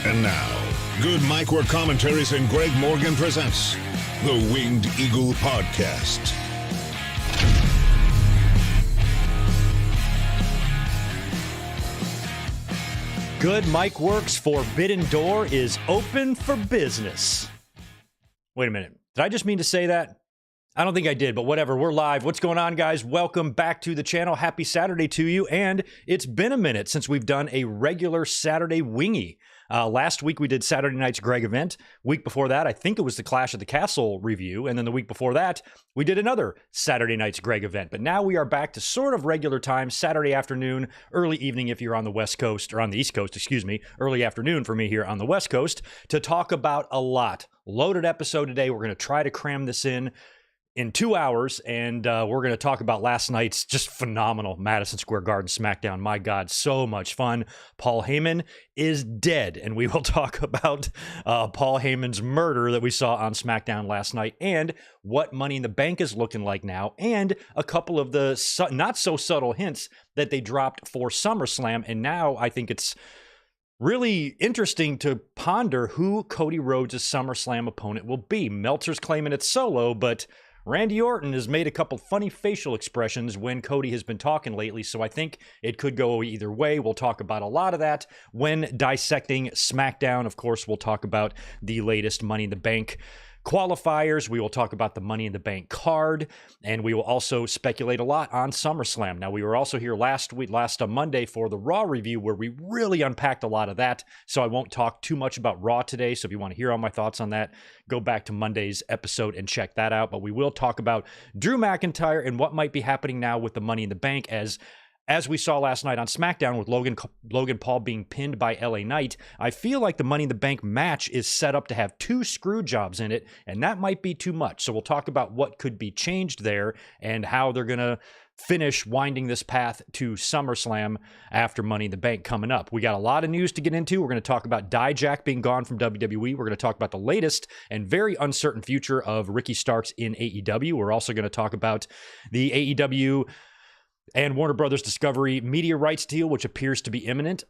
And now, good mic work commentaries and Greg Morgan presents the Winged Eagle Podcast. Good Mike Works Forbidden Door is open for business. Wait a minute. Did I just mean to say that? I don't think I did, but whatever. We're live. What's going on, guys? Welcome back to the channel. Happy Saturday to you. And it's been a minute since we've done a regular Saturday wingy. Last week we did Saturday night's Greg event. Week before that, I think it was the Clash at the Castle review. And then the week before that, we did another Saturday night's Greg event. But now we are back to sort of regular time, Saturday afternoon, early evening if you're on the West Coast, or on the East Coast, excuse me, early afternoon for me here on the West Coast, to talk about a lot. Loaded episode today. We're going to try to cram this in 2 hours, and we're going to talk about last night's just phenomenal Madison Square Garden SmackDown. My God, so much fun. Paul Heyman is dead, and we will talk about Paul Heyman's murder that we saw on SmackDown last night, and what Money in the Bank is looking like now, and a couple of the not so subtle hints that they dropped for SummerSlam. And now I think it's really interesting to ponder who Cody Rhodes' SummerSlam opponent will be. Meltzer's claiming it's Solo, but Randy Orton has made a couple funny facial expressions when Cody has been talking lately, so I think it could go either way. We'll talk about a lot of that when dissecting SmackDown. Of course, we'll talk about the latest Money in the Bank qualifiers. We will talk about the Money in the Bank card, and we will also speculate a lot on SummerSlam. Now, we were also here last Monday for the Raw review, where we really unpacked a lot of that, so I won't talk too much about Raw today. So if you want to hear all my thoughts on that, go back to Monday's episode and check that out. But we will talk about Drew McIntyre and what might be happening now with the Money in the Bank, as we saw last night on SmackDown with Logan Paul being pinned by LA Knight. I feel like the Money in the Bank match is set up to have 2 screw jobs in it, and that might be too much. So we'll talk about what could be changed there and how they're going to finish winding this path to SummerSlam after Money in the Bank coming up. We got a lot of news to get into. We're going to talk about Dijak being gone from WWE. We're going to talk about the latest and very uncertain future of Ricky Starks in AEW. We're also going to talk about the AEW and Warner Brothers Discovery media rights deal, which appears to be imminent.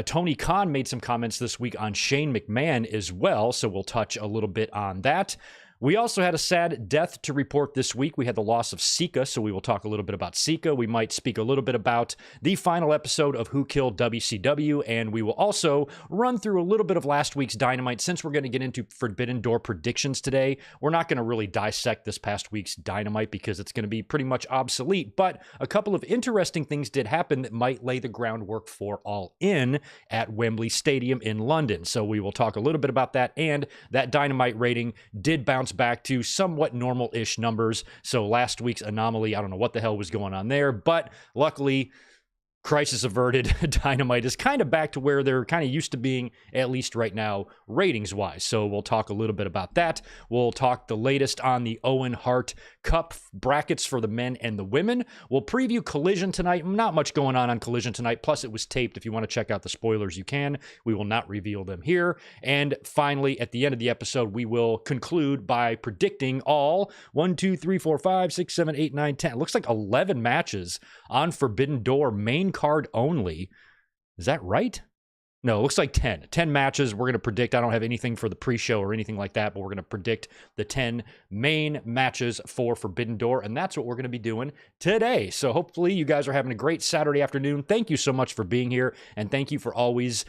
Tony Khan made some comments this week on Shane McMahon as well, so we'll touch a little bit on that. We also had a sad death to report this week. We had the loss of Sika, so we will talk a little bit about Sika. We might speak a little bit about the final episode of Who Killed WCW, and we will also run through a little bit of last week's Dynamite. Since we're going to get into Forbidden Door predictions today, we're not going to really dissect this past week's Dynamite because it's going to be pretty much obsolete, but a couple of interesting things did happen that might lay the groundwork for All In at Wembley Stadium in London. So we will talk a little bit about that, and that Dynamite rating did bounce back to somewhat normal-ish numbers. So last week's anomaly, I don't know what the hell was going on there, but luckily, crisis averted. Dynamite is kind of back to where they're kind of used to being, at least right now, ratings-wise. So we'll talk a little bit about that. We'll talk the latest on the Owen Hart Cup brackets for the men and the women. We'll preview Collision tonight. Not much going on Collision tonight, plus it was taped. If you want to check out the spoilers, you can. We will not reveal them here. And finally, at the end of the episode, we will conclude by predicting all 1, 2, 3, 4, 5, 6, 7, 8, 9, 10. It looks like 11 matches on Forbidden Door main card only. Is that right? No, it looks like 10. 10 matches we're going to predict. I don't have anything for the pre-show or anything like that, but we're going to predict the 10 main matches for Forbidden Door, and that's what we're going to be doing today. So hopefully you guys are having a great Saturday afternoon. Thank you so much for being here, and thank you for always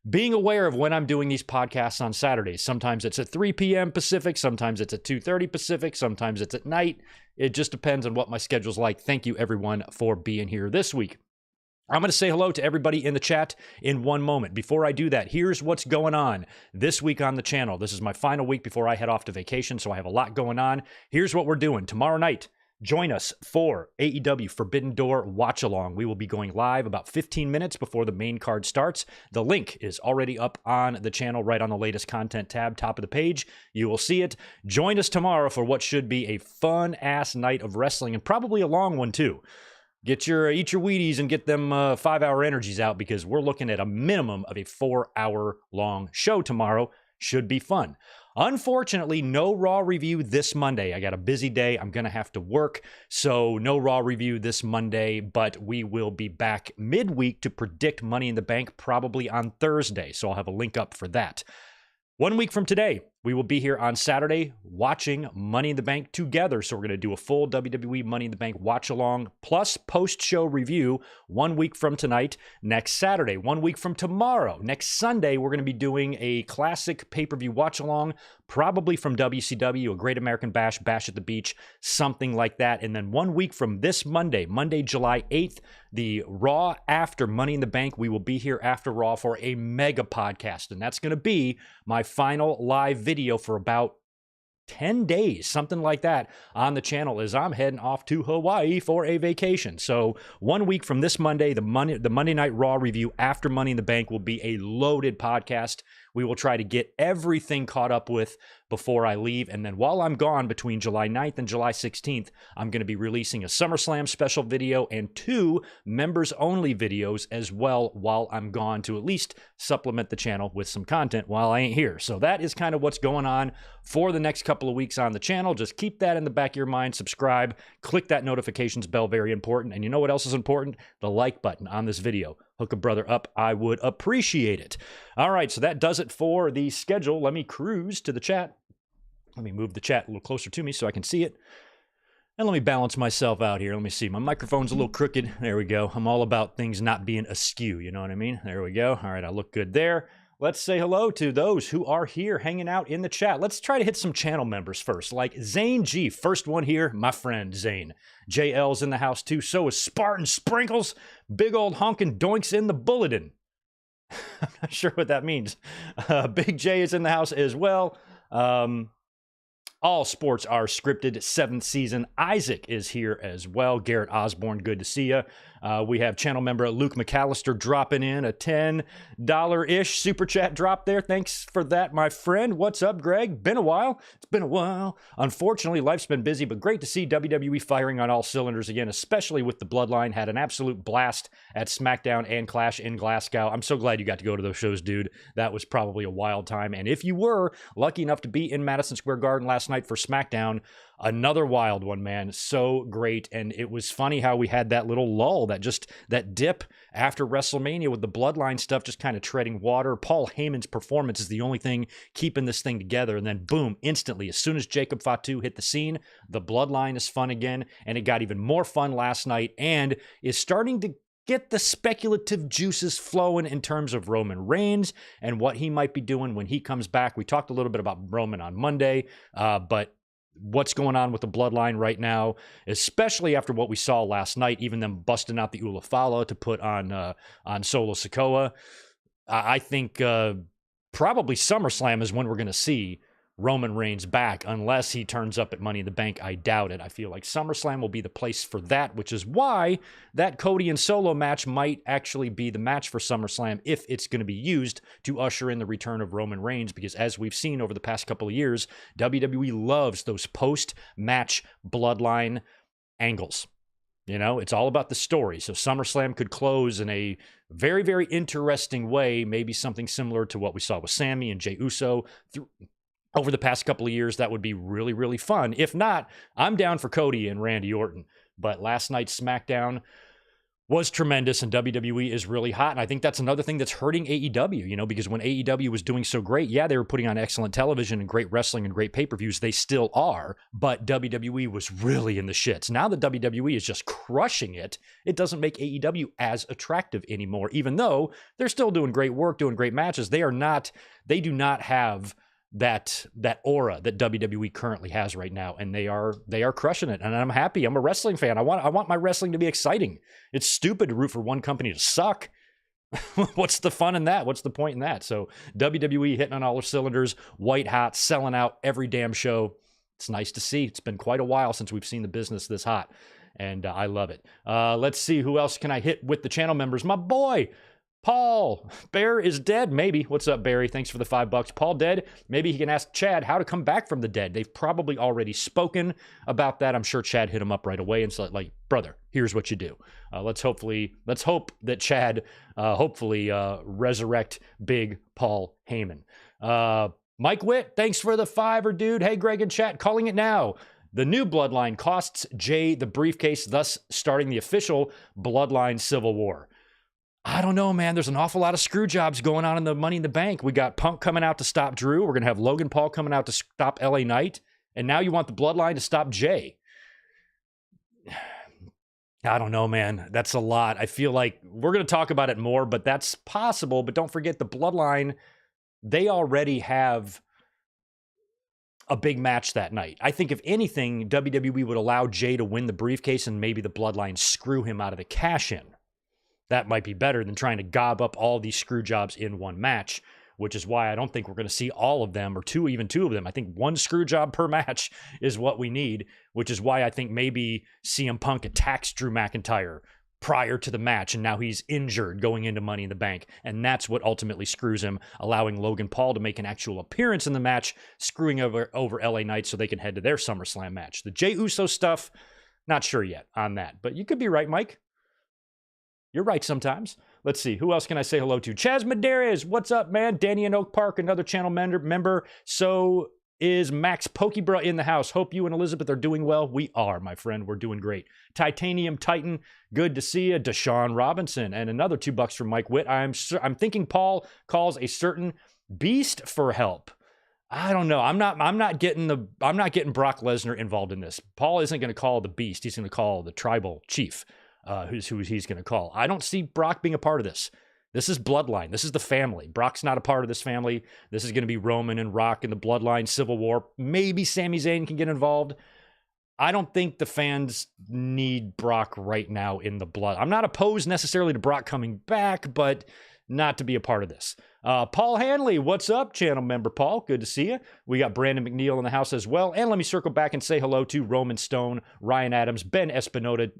being aware of when I'm doing these podcasts on Saturdays. Sometimes it's at 3 p.m. Pacific, sometimes it's at 2:30 Pacific, sometimes it's at night. It just depends on what my schedule's like. Thank you, everyone, for being here this week. I'm going to say hello to everybody in the chat in one moment. Before I do that, here's what's going on this week on the channel. This is my final week before I head off to vacation, so I have a lot going on. Here's what we're doing. Tomorrow night, join us for AEW Forbidden Door Watch Along. We will be going live about 15 minutes before the main card starts. The link is already up on the channel, right on the latest content tab, top of the page. You will see it. Join us tomorrow for what should be a fun-ass night of wrestling, and probably a long one, too. Eat your Wheaties and get them 5-hour energies out, because we're looking at a minimum of a 4-hour long show tomorrow. Should be fun. Unfortunately, no Raw review this Monday. I got a busy day. I'm going to have to work, so no Raw review this Monday, but we will be back midweek to predict Money in the Bank probably on Thursday, so I'll have a link up for that. 1 week from today, we will be here on Saturday watching Money in the Bank together. So we're going to do a full WWE Money in the Bank watch along plus post-show review 1 week from tonight, next Saturday. 1 week from tomorrow, next Sunday, we're going to be doing a classic pay-per-view watch along, probably from WCW, a Great American Bash, Bash at the Beach, something like that. And then 1 week from this Monday, July 8th, the Raw after Money in the Bank, we will be here after Raw for a mega podcast. And that's going to be my final live video for about 10 days, something like that, on the channel as I'm heading off to Hawaii for a vacation. So 1 week from this Monday, the Monday Night Raw review after Money in the Bank will be a loaded podcast. We will try to get everything caught up with before I leave. And then while I'm gone between July 9th and July 16th, I'm going to be releasing a SummerSlam special video and 2 members-only videos as well while I'm gone to at least supplement the channel with some content while I ain't here. So that is kind of what's going on for the next couple of weeks on the channel. Just keep that in the back of your mind. Subscribe. Click that notifications bell. Very important. And you know what else is important? The like button on this video. Hook a brother up. I would appreciate it. All right, so that does it for the schedule. Let me cruise to the chat. Let me move the chat a little closer to me so I can see it. And let me balance myself out here. Let me see. My microphone's a little crooked. There we go. I'm all about things not being askew. You know what I mean? There we go. All right, I look good there. Let's say hello to those who are here hanging out in the chat. Let's try to hit some channel members first, like Zane G. First one here, my friend Zane. JL's in the house too. So is Spartan Sprinkles. Big old honkin' doinks in the bulletin. I'm not sure what that means. Big J is in the house as well. All sports are scripted. 7th season. Isaac is here as well. Garrett Osborne, good to see you. We have channel member Luke McAllister dropping in a $10-ish super chat drop there. Thanks for that, my friend. What's up, Greg? Been a while. It's been a while. Unfortunately, life's been busy, but great to see WWE firing on all cylinders again, especially with the Bloodline. Had an absolute blast at SmackDown and Clash in Glasgow. I'm so glad you got to go to those shows, dude. That was probably a wild time. And if you were lucky enough to be in Madison Square Garden last night for SmackDown, another wild one, man. So great. And it was funny how we had that little lull, that dip after WrestleMania with the Bloodline stuff just kind of treading water. Paul Heyman's performance is the only thing keeping this thing together. And then boom, instantly, as soon as Jacob Fatu hit the scene, the Bloodline is fun again. And it got even more fun last night and is starting to get the speculative juices flowing in terms of Roman Reigns and what he might be doing when he comes back. We talked a little bit about Roman on Monday, but what's going on with the Bloodline right now, especially after what we saw last night, even them busting out the Ula Fala to put on Solo Sikoa. I think probably SummerSlam is when we're going to see Roman Reigns back, unless he turns up at Money in the Bank. I doubt it. I feel like SummerSlam will be the place for that, which is why that Cody and Solo match might actually be the match for SummerSlam if it's going to be used to usher in the return of Roman Reigns, because as we've seen over the past couple of years, WWE loves those post-match Bloodline angles. You know, it's all about the story. So SummerSlam could close in a very, very interesting way, maybe something similar to what we saw with Sami and Jey Uso over the past couple of years. That would be really, really fun. If not, I'm down for Cody and Randy Orton. But last night's SmackDown was tremendous, and WWE is really hot. And I think that's another thing that's hurting AEW, you know, because when AEW was doing so great, yeah, they were putting on excellent television and great wrestling and great pay-per-views. They still are, but WWE was really in the shits. Now that WWE is just crushing it, it doesn't make AEW as attractive anymore, even though they're still doing great work, doing great matches. They do not have that aura that WWE currently has right now, and they are crushing it, and I'm happy. I'm a wrestling fan. I want my wrestling to be exciting. It's stupid to root for one company to suck. What's the fun in that? What's the point in that? So WWE hitting on all their cylinders, white hot, selling out every damn show. It's nice to see. It's been quite a while since we've seen the business this hot, and I love it. Let's see, who else can I hit with the channel members? My boy Paul, Bear is dead, maybe. What's up, Barry? Thanks for the $5. Paul dead? Maybe he can ask Chad how to come back from the dead. They've probably already spoken about that. I'm sure Chad hit him up right away and said, like, brother, here's what you do. Let's hope that Chad hopefully resurrect big Paul Heyman. Mike Witt, thanks for the $5, dude. Hey, Greg in chat, calling it now. The new Bloodline costs Jay the briefcase, thus starting the official Bloodline Civil War. I don't know, man. There's an awful lot of screw jobs going on in the Money in the Bank. We got Punk coming out to stop Drew. We're going to have Logan Paul coming out to stop LA Knight. And now you want the Bloodline to stop Jay. I don't know, man. That's a lot. I feel like we're going to talk about it more, but that's possible. But don't forget the Bloodline, they already have a big match that night. I think if anything, WWE would allow Jay to win the briefcase and maybe the Bloodline screw him out of the cash-in. That might be better than trying to gob up all these screw jobs in one match, which is why I don't think we're going to see all of them or even two of them. I think one screw job per match is what we need, which is why I think maybe CM Punk attacks Drew McIntyre prior to the match, and now he's injured going into Money in the Bank, and that's what ultimately screws him, allowing Logan Paul to make an actual appearance in the match, screwing over LA Knight so they can head to their SummerSlam match. The Jey Uso stuff, not sure yet on that, but you could be right, Mike. You're right sometimes. Let's see. Who else can I say hello to? Chaz Medeiros. What's up, man? Danny in Oak Park, another channel member. So is Max Pokebra in the house. Hope you and Elizabeth are doing well. We are, my friend. We're doing great. Titanium Titan. Good to see you. Deshaun Robinson. And another $2 from Mike Witt. I'm thinking Paul calls a certain beast for help. I don't know. I'm not getting Brock Lesnar involved in this. Paul isn't going to call the beast. He's going to call the tribal chief. Who he's going to call. I don't see Brock being a part of this. This is Bloodline. This is the family. Brock's not a part of this family. This is going to be Roman and Rock in the Bloodline Civil War. Maybe Sami Zayn can get involved. I don't think the fans need Brock right now in the blood. I'm not opposed necessarily to Brock coming back, but not to be a part of this. Paul Hanley, what's up, channel member Paul? Good to see you. We got Brandon McNeil in the house as well. And let me circle back and say hello to Roman Stone, Ryan Adams, Ben Espinoza,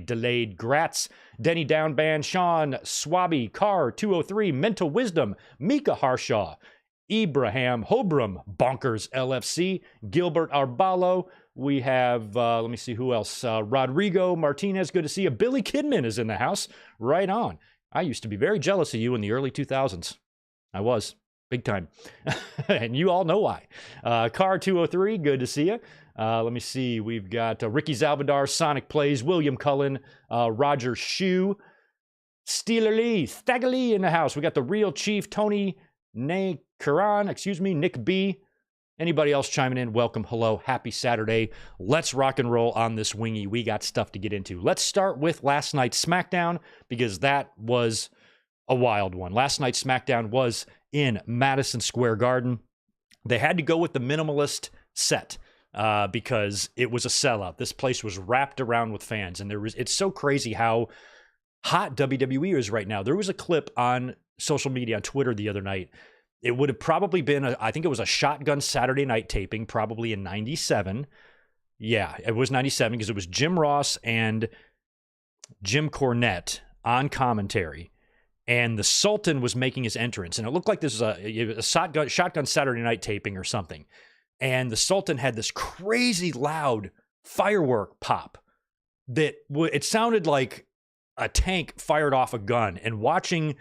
Delayed Gratz, Denny Downband, Sean Swabby, Carr 203, Mental Wisdom, Mika Harshaw, Ibrahim Hobram, Bonkers LFC, Gilbert Arbalo. We have, let me see who else. Rodrigo Martinez, good to see you. Billy Kidman is in the house. Right on. I used to be very jealous of you in the early 2000s. I was. Big time. And you all know why. Car 203, good to see you. Let me see. We've got Ricky Zalbadar, Sonic Plays, William Cullen, Roger Shue, Steeler Lee, Stagger Lee in the house. We got the Real Chief, Tony Karan, Nick B. Anybody else chiming in? Welcome. Hello. Happy Saturday. Let's rock and roll on this wingy. We got stuff to get into. Let's start with last night's SmackDown because that was a wild one. Last night's SmackDown was in Madison Square Garden. They had to go with the minimalist set because it was a sellout. This place was wrapped around with fans, and it's so crazy how hot WWE is right now. There was a clip on social media, on Twitter the other night. It would have probably been, I think it was a Shotgun Saturday Night taping, probably in 97. Yeah, it was 97 because it was Jim Ross and Jim Cornette on commentary. And the Sultan was making his entrance. And it looked like this was a Shotgun Saturday Night taping or something. And the Sultan had this crazy loud firework pop that it sounded like a tank fired off a gun. And watching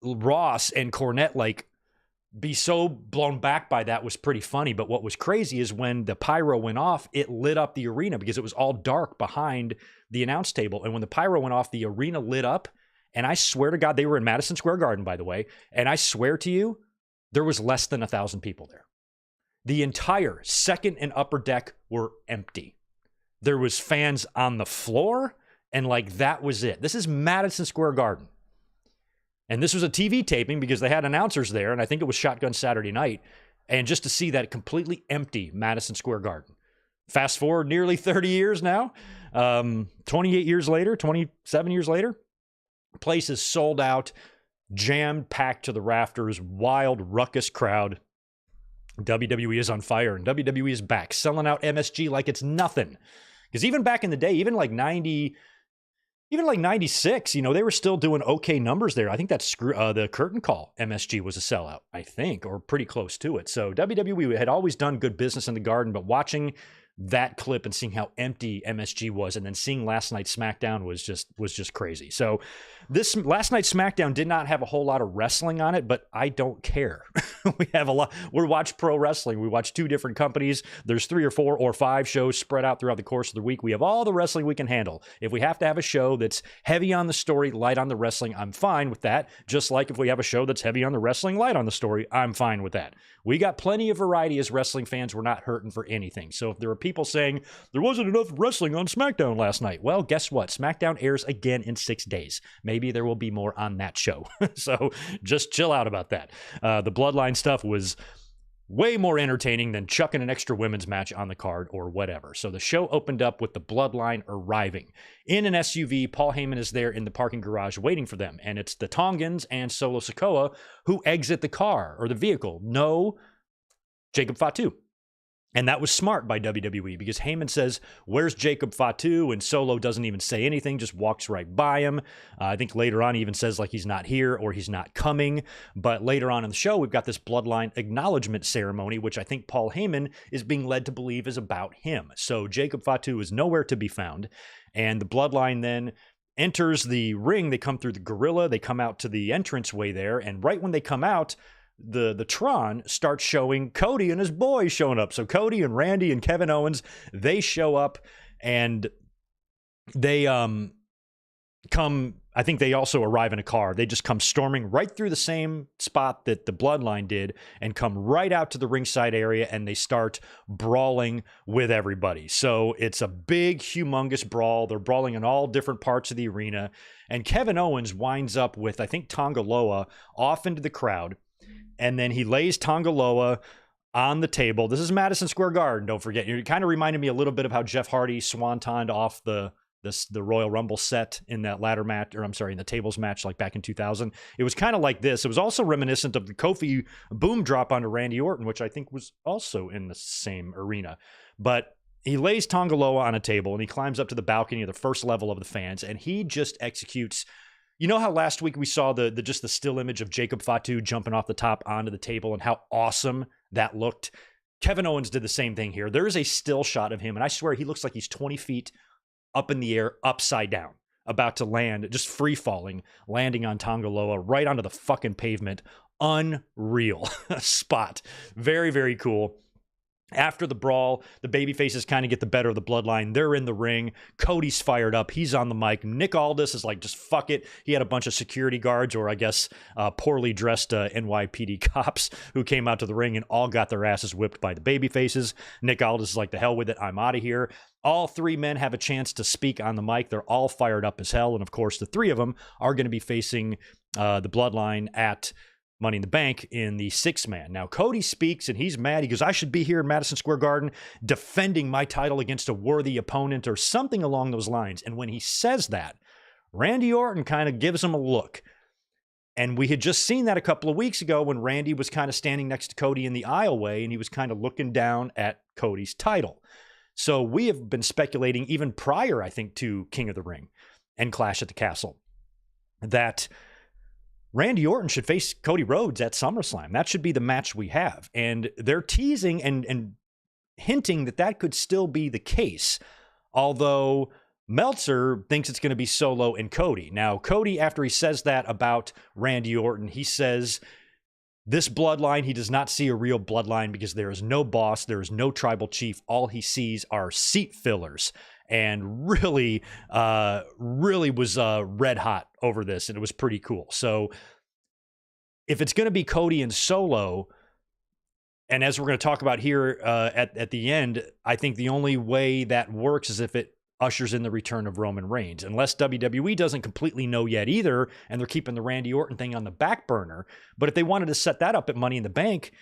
Ross and Cornette be so blown back by that was pretty funny. But what was crazy is when the pyro went off, it lit up the arena because it was all dark behind the announce table. And when the pyro went off, the arena lit up. And I swear to God, they were in Madison Square Garden, by the way. And I swear to you, there was less than 1,000 people there. The entire second and upper deck were empty. There was fans on the floor, and that was it. This is Madison Square Garden. And this was a TV taping because they had announcers there, and I think it was Shotgun Saturday Night. And just to see that completely empty Madison Square Garden. Fast forward nearly 30 years now, 28 years later, 27 years later, place is sold out, jam-packed to the rafters, wild, ruckus crowd. WWE is on fire, and WWE is back, selling out MSG like it's nothing. Because even back in the day, even like 96, they were still doing okay numbers there. I think that's the curtain call MSG was a sellout, I think, or pretty close to it. So WWE had always done good business in the Garden, but watching that clip and seeing how empty MSG was, and then seeing last night's SmackDown was just crazy. So This last night's SmackDown did not have a whole lot of wrestling on it, but I don't care. We have a lot. We watch pro wrestling. We watch 2 different companies. There's 3 or 4 or 5 shows spread out throughout the course of the week. We have all the wrestling we can handle. If we have to have a show that's heavy on the story, light on the wrestling, I'm fine with that. Just like if we have a show that's heavy on the wrestling, light on the story, I'm fine with that. We got plenty of variety as wrestling fans. We're not hurting for anything. So if there are people saying there wasn't enough wrestling on SmackDown last night, well, guess what? SmackDown airs again in 6 days. Maybe there will be more on that show. So just chill out about that. The Bloodline stuff was way more entertaining than chucking an extra women's match on the card or whatever. So the show opened up with the Bloodline arriving. In an SUV, Paul Heyman is there in the parking garage waiting for them. And it's the Tongans and Solo Sikoa who exit the car or the vehicle. No Jacob Fatu. And that was smart by WWE because Heyman says, where's Jacob Fatu? And Solo doesn't even say anything, just walks right by him. I think later on he even says like he's not here or he's not coming. But later on in the show, we've got this Bloodline acknowledgement ceremony, which I think Paul Heyman is being led to believe is about him. So Jacob Fatu is nowhere to be found. And the Bloodline then enters the ring. They come through the gorilla. They come out to the entranceway there. And right when they come out, the Tron starts showing Cody and his boys showing up. So Cody and Randy and Kevin Owens, they show up and they come, I think they also arrive in a car. They just come storming right through the same spot that the Bloodline did and come right out to the ringside area and they start brawling with everybody. So it's a big, humongous brawl. They're brawling in all different parts of the arena. And Kevin Owens winds up with, I think, Tonga Loa off into the crowd. And then he lays Tonga Loa on the table. This is Madison Square Garden, don't forget. It kind of reminded me a little bit of how Jeff Hardy swantoned off the Royal Rumble set in that ladder match, or I'm sorry, in the tables match like back in 2000. It was kind of like this. It was also reminiscent of the Kofi boom drop onto Randy Orton, which I think was also in the same arena. But he lays Tonga Loa on a table and he climbs up to the balcony of the first level of the fans and he just executes. You know how last week we saw the still image of Jacob Fatu jumping off the top onto the table and how awesome that looked? Kevin Owens did the same thing here. There is a still shot of him, and I swear he looks like he's 20 feet up in the air, upside down, about to land, just free falling, landing on Tonga Loa right onto the fucking pavement. Unreal spot. Very, very cool. After the brawl, the babyfaces kind of get the better of the Bloodline. They're in the ring. Cody's fired up. He's on the mic. Nick Aldis is like, just fuck it. He had a bunch of security guards, or I guess poorly dressed NYPD cops who came out to the ring and all got their asses whipped by the babyfaces. Nick Aldis is like, the hell with it. I'm out of here. All 3 men have a chance to speak on the mic. They're all fired up as hell. And of course, the 3 of them are going to be facing the Bloodline at Money in the Bank in the 6-man. Now, Cody speaks and he's mad. He goes, I should be here in Madison Square Garden defending my title against a worthy opponent or something along those lines. And when he says that, Randy Orton kind of gives him a look. And we had just seen that a couple of weeks ago when Randy was kind of standing next to Cody in the aisleway and he was kind of looking down at Cody's title. So we have been speculating even prior, I think, to King of the Ring and Clash at the Castle, that Randy Orton should face Cody Rhodes at SummerSlam. That should be the match we have. And they're teasing and hinting that that could still be the case, although Meltzer thinks it's going to be Solo and Cody. Now, Cody, after he says that about Randy Orton, he says this bloodline, he does not see a real bloodline because there is no boss, there is no tribal chief. All he sees are seat fillers. And really was red hot over this, and it was pretty cool. So if it's going to be Cody and Solo, and as we're going to talk about here at the end, I think the only way that works is if it ushers in the return of Roman Reigns, unless WWE doesn't completely know yet either, and they're keeping the Randy Orton thing on the back burner. But if they wanted to set that up at Money in the Bank,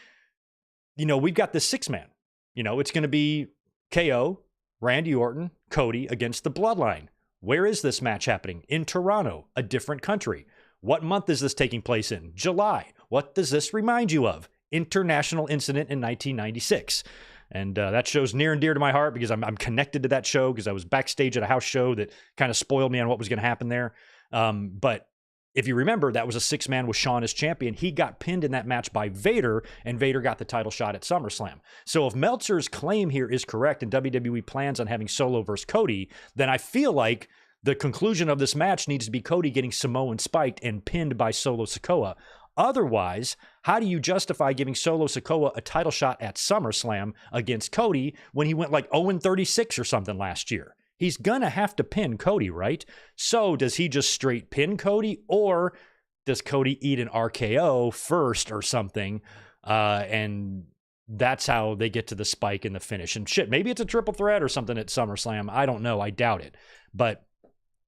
we've got this 6-man. It's going to be KO, Randy Orton, Cody against the Bloodline. Where is this match happening? In Toronto, a different country. What month is this taking place in? July. What does this remind you of? International Incident in 1996. And that show's near and dear to my heart because I'm connected to that show because I was backstage at a house show that kind of spoiled me on what was going to happen there. But if you remember, that was a 6-man with Shawn as champion. He got pinned in that match by Vader, and Vader got the title shot at SummerSlam. So if Meltzer's claim here is correct and WWE plans on having Solo versus Cody, then I feel like the conclusion of this match needs to be Cody getting Samoan spiked and pinned by Solo Sikoa. Otherwise, how do you justify giving Solo Sikoa a title shot at SummerSlam against Cody when he went like 0-36 or something last year? He's going to have to pin Cody, right? So does he just straight pin Cody, or does Cody eat an RKO first or something? And that's how they get to the spike and the finish. And shit, maybe it's a triple threat or something at SummerSlam. I don't know. I doubt it. But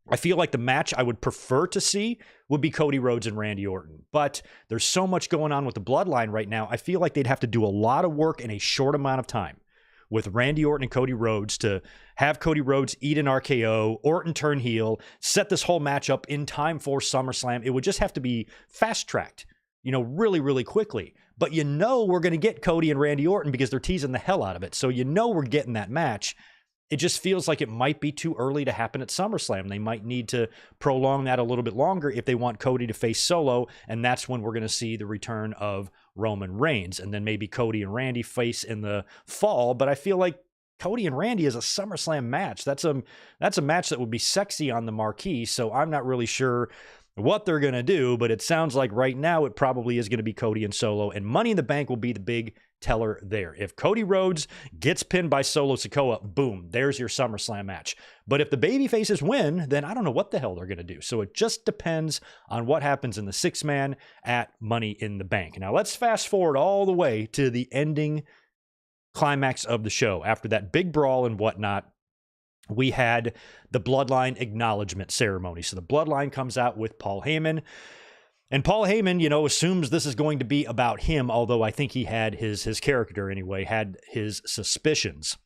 I feel like the match I would prefer to see would be Cody Rhodes and Randy Orton. But there's so much going on with the Bloodline right now. I feel like they'd have to do a lot of work in a short amount of time with Randy Orton and Cody Rhodes to have Cody Rhodes eat an RKO, Orton turn heel, set this whole match up in time for SummerSlam. It would just have to be fast-tracked, really, really quickly. But we're going to get Cody and Randy Orton because they're teasing the hell out of it. So we're getting that match. It just feels like it might be too early to happen at SummerSlam. They might need to prolong that a little bit longer if they want Cody to face Solo, and that's when we're going to see the return of Roman Reigns. And then maybe Cody and Randy face in the fall, but I feel like Cody and Randy is a SummerSlam match. That's a match that would be sexy on the marquee, so I'm not really sure what they're going to do, but it sounds like right now it probably is going to be Cody and Solo, and Money in the Bank will be the big teller there. If Cody Rhodes gets pinned by Solo Sikoa, boom, there's your SummerSlam match. But if the babyfaces win, then I don't know what the hell they're going to do. So it just depends on what happens in the six-man at Money in the Bank. Now let's fast forward all the way to the ending climax of the show. After that big brawl and whatnot, we had the Bloodline acknowledgement ceremony. So the Bloodline comes out with Paul Heyman. And Paul Heyman, assumes this is going to be about him, although I think he had his character anyway, had his suspicions.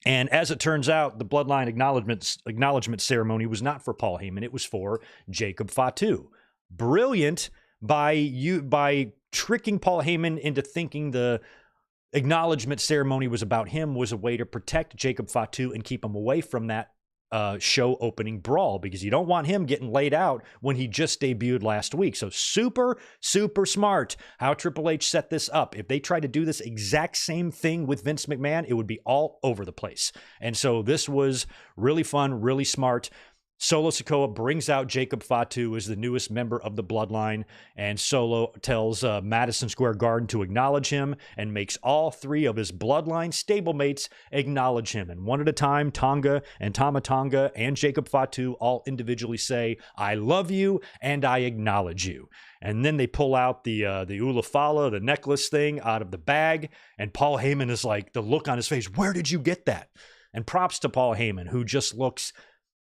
And as it turns out, the Bloodline acknowledgement ceremony was not for Paul Heyman. It was for Jacob Fatu. Brilliant by tricking Paul Heyman into thinking the acknowledgement ceremony was about him was a way to protect Jacob Fatu and keep him away from that show opening brawl, because you don't want him getting laid out when he just debuted last week. So super, super smart how Triple H set this up. If they tried to do this exact same thing with Vince McMahon, it would be all over the place. And so this was really fun, really smart. Solo Sikoa brings out Jacob Fatu as the newest member of the Bloodline, and Solo tells Madison Square Garden to acknowledge him and makes all three of his Bloodline stablemates acknowledge him. And one at a time, Tonga and Tama Tonga and Jacob Fatu all individually say, "I love you and I acknowledge you." And then they pull out the Ulafala, the necklace thing, out of the bag, and Paul Heyman is like, the look on his face, "Where did you get that?" And props to Paul Heyman, who just looks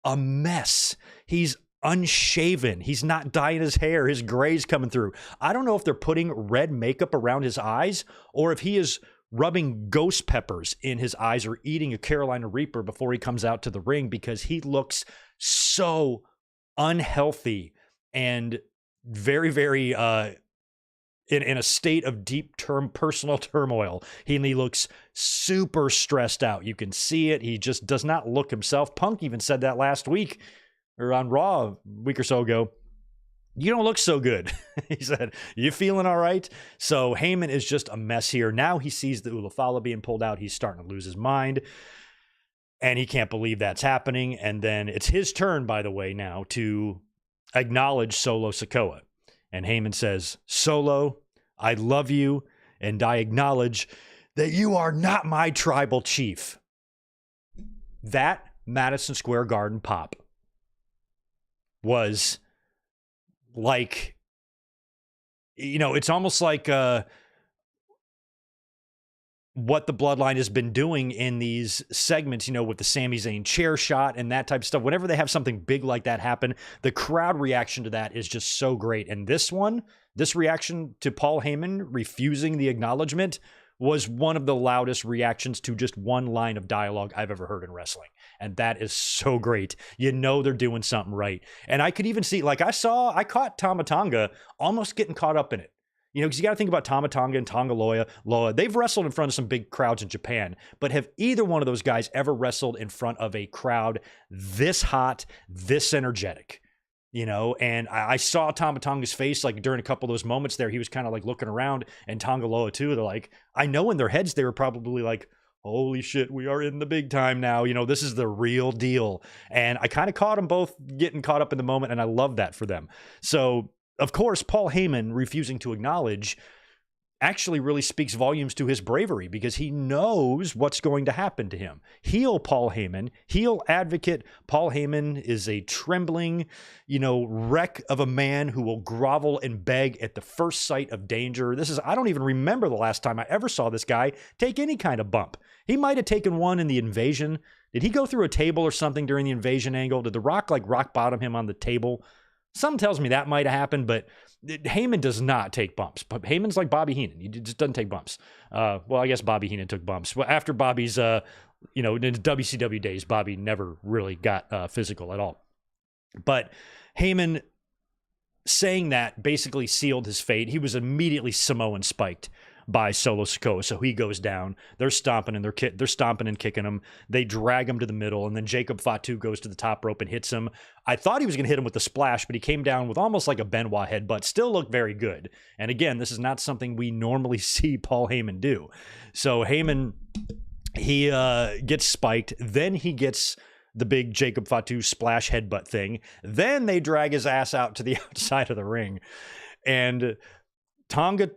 a mess. He's unshaven. He's not dyeing his hair. His gray's coming through. I don't know if they're putting red makeup around his eyes or if he is rubbing ghost peppers in his eyes or eating a Carolina Reaper before he comes out to the ring, because he looks so unhealthy and very, very in a state of deep personal turmoil. He looks super stressed out. You can see it. He just does not look himself. Punk even said that last week, or on Raw a week or so ago. "You don't look so good." He said, "You feeling all right?" So Heyman is just a mess here. Now he sees the Ulafala being pulled out. He's starting to lose his mind, and he can't believe that's happening. And then it's his turn, by the way, now to acknowledge Solo Sikoa. And Heyman says, "Solo, I love you, and I acknowledge that you are not my tribal chief." That Madison Square Garden pop was like, it's almost like what the Bloodline has been doing in these segments, with the Sami Zayn chair shot and that type of stuff. Whenever they have something big like that happen, the crowd reaction to that is just so great. And this reaction to Paul Heyman refusing the acknowledgement was one of the loudest reactions to just one line of dialogue I've ever heard in wrestling. And that is so great. They're doing something right. And I could even see, I caught Tama Tonga almost getting caught up in it. Because you got to think about Tama Tonga and Tonga Loa. They've wrestled in front of some big crowds in Japan, but have either one of those guys ever wrestled in front of a crowd this hot, this energetic? And I saw Tama Tonga's face, during a couple of those moments there, he was kind of looking around, and Tonga Loa too. They're like, I know in their heads, they were probably like, holy shit, we are in the big time now. This is the real deal. And I kind of caught them both getting caught up in the moment, and I love that for them. So, of course, Paul Heyman refusing to acknowledge actually really speaks volumes to his bravery, because he knows what's going to happen to him. Heel Paul Heyman, heel advocate Paul Heyman is a trembling, wreck of a man who will grovel and beg at the first sight of danger. I don't even remember the last time I ever saw this guy take any kind of bump. He might have taken one in the Invasion. Did he go through a table or something during the Invasion angle? Did The Rock rock bottom him on the table? Something tells me that might have happened, but Heyman does not take bumps. But Heyman's like Bobby Heenan. He just doesn't take bumps. Well, I guess Bobby Heenan took bumps. Well, after Bobby's, in the WCW days, Bobby never really got physical at all. But Heyman saying that basically sealed his fate. He was immediately Samoan spiked by Solo Sikoa, so he goes down. They're stomping and kicking him. They drag him to the middle, and then Jacob Fatu goes to the top rope and hits him. I thought he was going to hit him with the splash, but he came down with almost like a Benoit headbutt. Still looked very good. And again, this is not something we normally see Paul Heyman do. So Heyman, he gets spiked. Then he gets the big Jacob Fatu splash headbutt thing. Then they drag his ass out to the outside of the ring. And Tama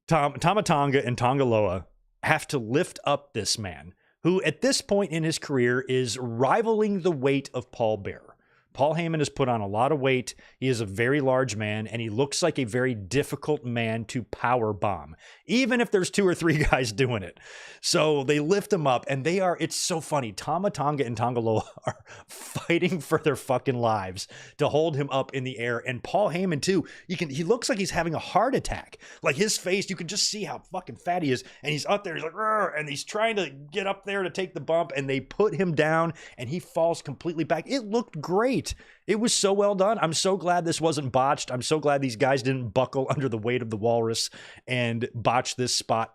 Tonga and Tonga Loa have to lift up this man, who at this point in his career is rivaling the weight of Paul Bearer. Paul Heyman has put on a lot of weight. He is a very large man, and he looks like a very difficult man to power bomb, even if there's 2 or 3 guys doing it. So they lift him up, and it's so funny. Tama Tonga and Tonga Loa are fighting for their fucking lives to hold him up in the air. And Paul Heyman, too, he looks like he's having a heart attack. Like his face, you can just see how fucking fat he is. And he's up there, he's like, "Rrr," and he's trying to get up there to take the bump, and they put him down, and he falls completely back. It looked great. It was so well done. I'm so glad this wasn't botched. I'm so glad these guys didn't buckle under the weight of the walrus and botch this spot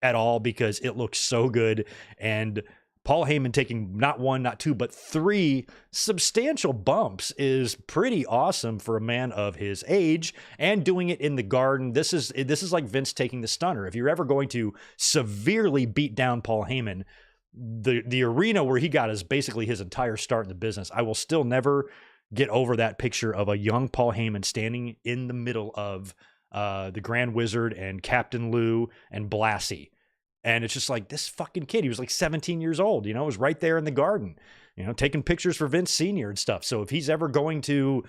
at all, because it looks so good. And Paul Heyman taking not 1, not 2, but 3 substantial bumps is pretty awesome for a man of his age, and doing it in the Garden. This is like Vince taking the stunner. If you're ever going to severely beat down Paul Heyman, the arena where he got basically his entire start in the business. I will still never get over that picture of a young Paul Heyman standing in the middle of the Grand Wizard and Captain Lou and Blassie. And it's just like, this fucking kid, he was like 17 years old, was right there in the Garden, taking pictures for Vince Sr. and stuff. So if he's ever going to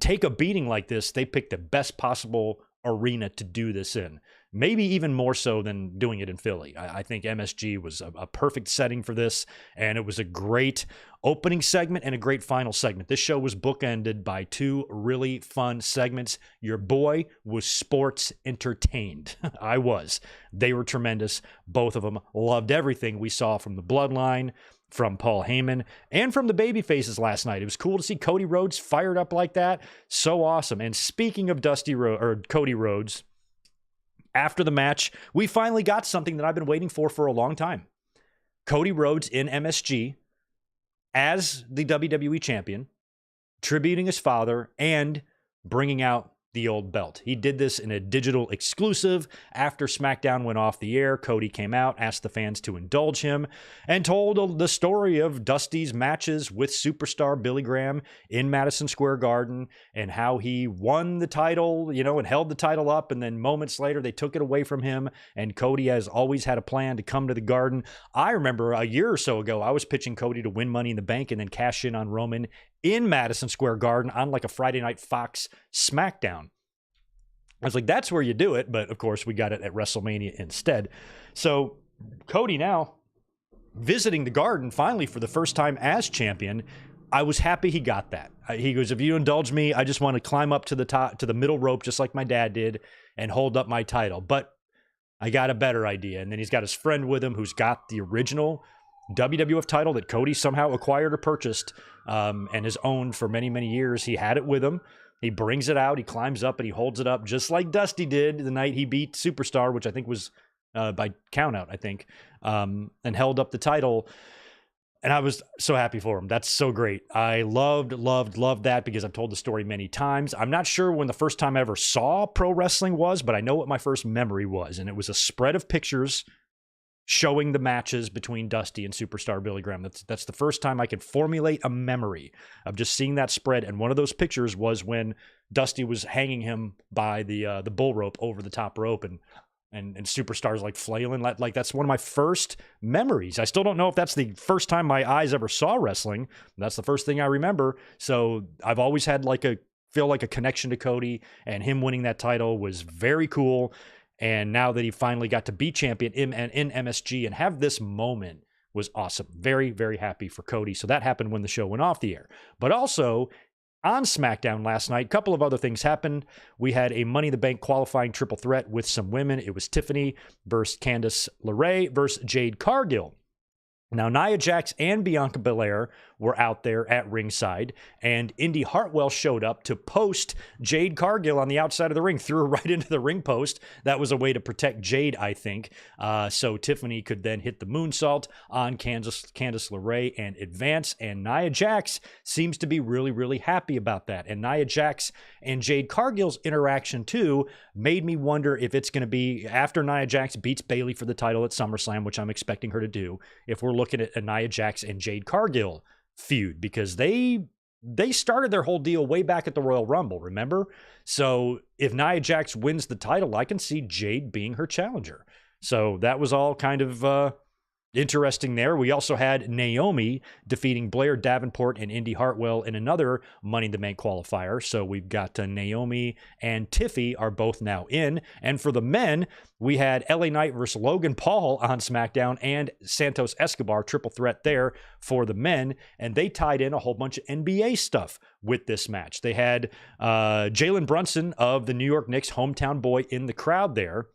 take a beating like this, they picked the best possible arena to do this in. Maybe even more so than doing it in Philly. I think MSG was a perfect setting for this, and it was a great opening segment and a great final segment. This show was bookended by 2 really fun segments. Your boy was sports entertained. I was. They were tremendous. Both of them. Loved everything we saw from the Bloodline, from Paul Heyman, and from the babyfaces last night. It was cool to see Cody Rhodes fired up like that. So awesome. And speaking of Cody Rhodes, after the match, we finally got something that I've been waiting for a long time. Cody Rhodes in MSG as the WWE champion, tributing his father and bringing out the old belt. He did this in a digital exclusive. After SmackDown went off the air, Cody came out, asked the fans to indulge him, and told the story of Dusty's matches with superstar Billy Graham in Madison Square Garden, and how he won the title, and held the title up, and then moments later they took it away from him, and Cody has always had a plan to come to the Garden. I remember a year or so ago, I was pitching Cody to win Money in the Bank and then cash in on Roman in Madison Square Garden on like a Friday night Fox SmackDown. I was like, that's where you do it. But of course, we got it at WrestleMania instead. So Cody now visiting the Garden finally for the first time as champion. I was happy he got that. He goes, if you indulge me, I just want to climb up to the top, to the middle rope, just like my dad did, and hold up my title. But I got a better idea. And then he's got his friend with him who's got the original WWF title that Cody somehow acquired or purchased and has owned for many, many years. He had it with him. He brings it out. He climbs up and he holds it up just like Dusty did the night he beat Superstar, which I think was by countout, and held up the title. And I was so happy for him. That's so great. I loved that, because I've told the story many times. I'm not sure when the first time I ever saw pro wrestling was, but I know what my first memory was. And it was a spread of pictures showing the matches between Dusty and Superstar Billy Graham. That's the first time I could formulate a memory of just seeing that spread. And one of those pictures was when Dusty was hanging him by the bull rope over the top rope, and Superstar's like flailing. Like that's one of my first memories. I still don't know if that's the first time my eyes ever saw wrestling. That's the first thing I remember. So I've always had feel like a connection to Cody, and him winning that title was very cool. And now that he finally got to be champion in MSG and have this moment was awesome. Very, very happy for Cody. So that happened when the show went off the air. But also on SmackDown last night, a couple of other things happened. We had a Money in the Bank qualifying triple threat with some women. It was Tiffany versus Candice LeRae versus Jade Cargill. Now, Nia Jax and Bianca Belair were out there at ringside, and Indy Hartwell showed up to post Jade Cargill on the outside of the ring, threw her right into the ring post. That was a way to protect Jade, I think, so Tiffany could then hit the moonsault on Candice LeRae and advance, and Nia Jax seems to be really, really happy about that. And Nia Jax and Jade Cargill's interaction, too, made me wonder if it's going to be after Nia Jax beats Bayley for the title at SummerSlam, which I'm expecting her to do, if we're looking at a Nia Jax and Jade Cargill feud, because they started their whole deal way back at the Royal Rumble, remember? So if Nia Jax wins the title, I can see Jade being her challenger. So that was all kind of interesting there. We also had Naomi defeating Blair Davenport and Indy Hartwell in another Money in the Bank qualifier. So we've got Naomi and Tiffy are both now in. And for the men, we had LA Knight versus Logan Paul on SmackDown and Santos Escobar, triple threat there for the men. And they tied in a whole bunch of NBA stuff with this match. They had Jalen Brunson of the New York Knicks, hometown boy, in the crowd there.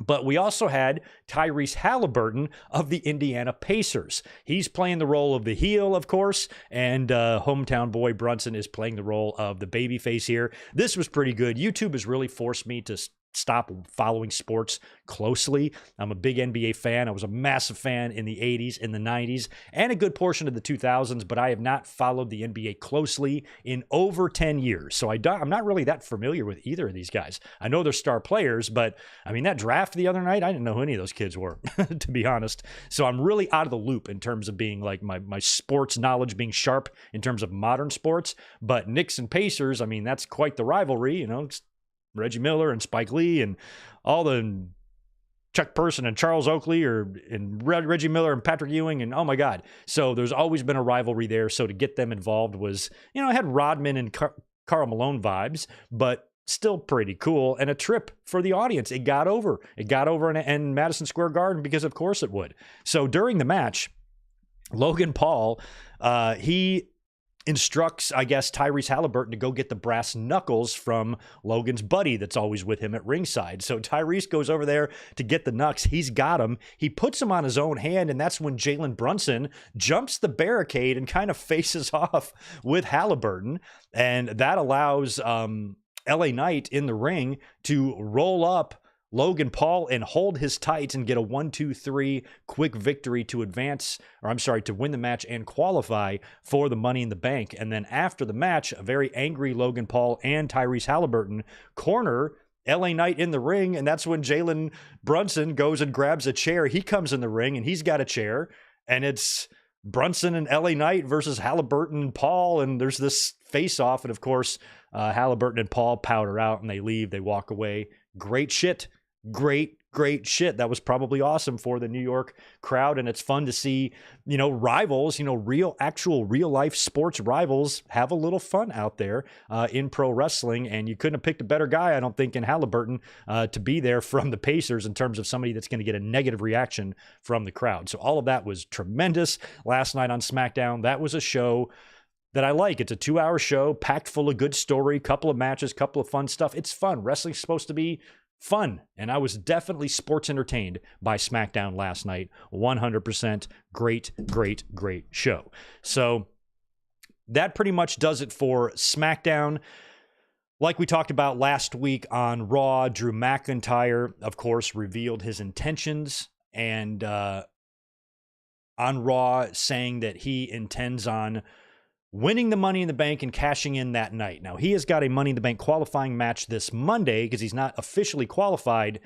But we also had Tyrese Halliburton of the Indiana Pacers. He's playing the role of the heel, of course, and hometown boy Brunson is playing the role of the babyface here. This was pretty good. YouTube has really forced me to stop following sports closely. I'm a big NBA fan. I was a massive fan in the 80s, in the 90s, and a good portion of the 2000s, but I have not followed the NBA closely in over 10 years. So I'm not really that familiar with either of these guys. I know they're star players, but I mean, that draft the other night, I didn't know who any of those kids were, to be honest. So I'm really out of the loop in terms of being like my sports knowledge being sharp in terms of modern sports. But Knicks and Pacers, I mean, that's quite the rivalry, you know. Reggie Miller and Spike Lee and all the Chuck Person and Charles Oakley and Reggie Miller and Patrick Ewing, and oh my God. So there's always been a rivalry there. So to get them involved was, you know, it had Rodman and Karl Malone vibes, but still pretty cool, and a trip for the audience. It got over in Madison Square Garden because of course it would. So during the match, Logan Paul, he instructs, I guess, Tyrese Halliburton to go get the brass knuckles from Logan's buddy that's always with him at ringside. So Tyrese goes over there to get the knucks. He's got them. He puts them on his own hand, and that's when Jalen Brunson jumps the barricade and kind of faces off with Halliburton. And that allows LA Knight in the ring to roll up Logan Paul and hold his tights and get a 1-2-3 quick victory to to win the match and qualify for the Money in the Bank. And then after the match, a very angry Logan Paul and Tyrese Halliburton corner LA Knight in the ring, and that's when Jalen Brunson goes and grabs a chair. He comes in the ring and he's got a chair, and it's Brunson and LA Knight versus Halliburton and Paul, and there's this face-off, and of course, Halliburton and Paul powder out and they leave, they walk away. Great shit. Great shit. That was probably awesome for the New York crowd. And it's fun to see, you know, rivals, you know, real life sports rivals have a little fun out there in pro wrestling. And you couldn't have picked a better guy, I don't think, in Halliburton to be there from the Pacers in terms of somebody that's going to get a negative reaction from the crowd. So all of that was tremendous last night on SmackDown. That was a show that I like. It's a 2-hour show packed full of good story, couple of matches, couple of fun stuff. It's fun. Wrestling's supposed to be fun, and I was definitely sports entertained by SmackDown last night. 100% great show. So that pretty much does it for SmackDown. Like we talked about last week on Raw, Drew McIntyre, of course, revealed his intentions, and on Raw saying that he intends on winning the Money in the Bank and cashing in that night. Now, he has got a Money in the Bank qualifying match this Monday because he's not officially qualified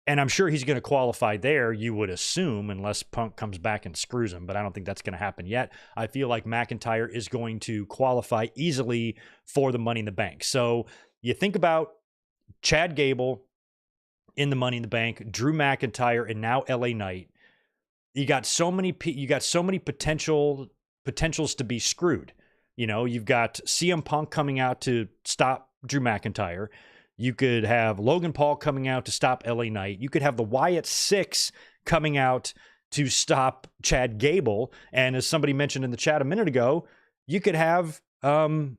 And I'm sure he's going to qualify there, you would assume, unless Punk comes back and screws him. But I don't think that's going to happen yet. I feel like McIntyre is going to qualify easily for the Money in the Bank. So you think about Chad Gable in the Money in the Bank, Drew McIntyre, and now LA Knight. You got so many potentials to be screwed. You know, you've got CM Punk coming out to stop Drew McIntyre. You could have Logan Paul coming out to stop LA Knight. You could have the Wyatt Six coming out to stop Chad Gable. And as somebody mentioned in the chat a minute ago, you could have the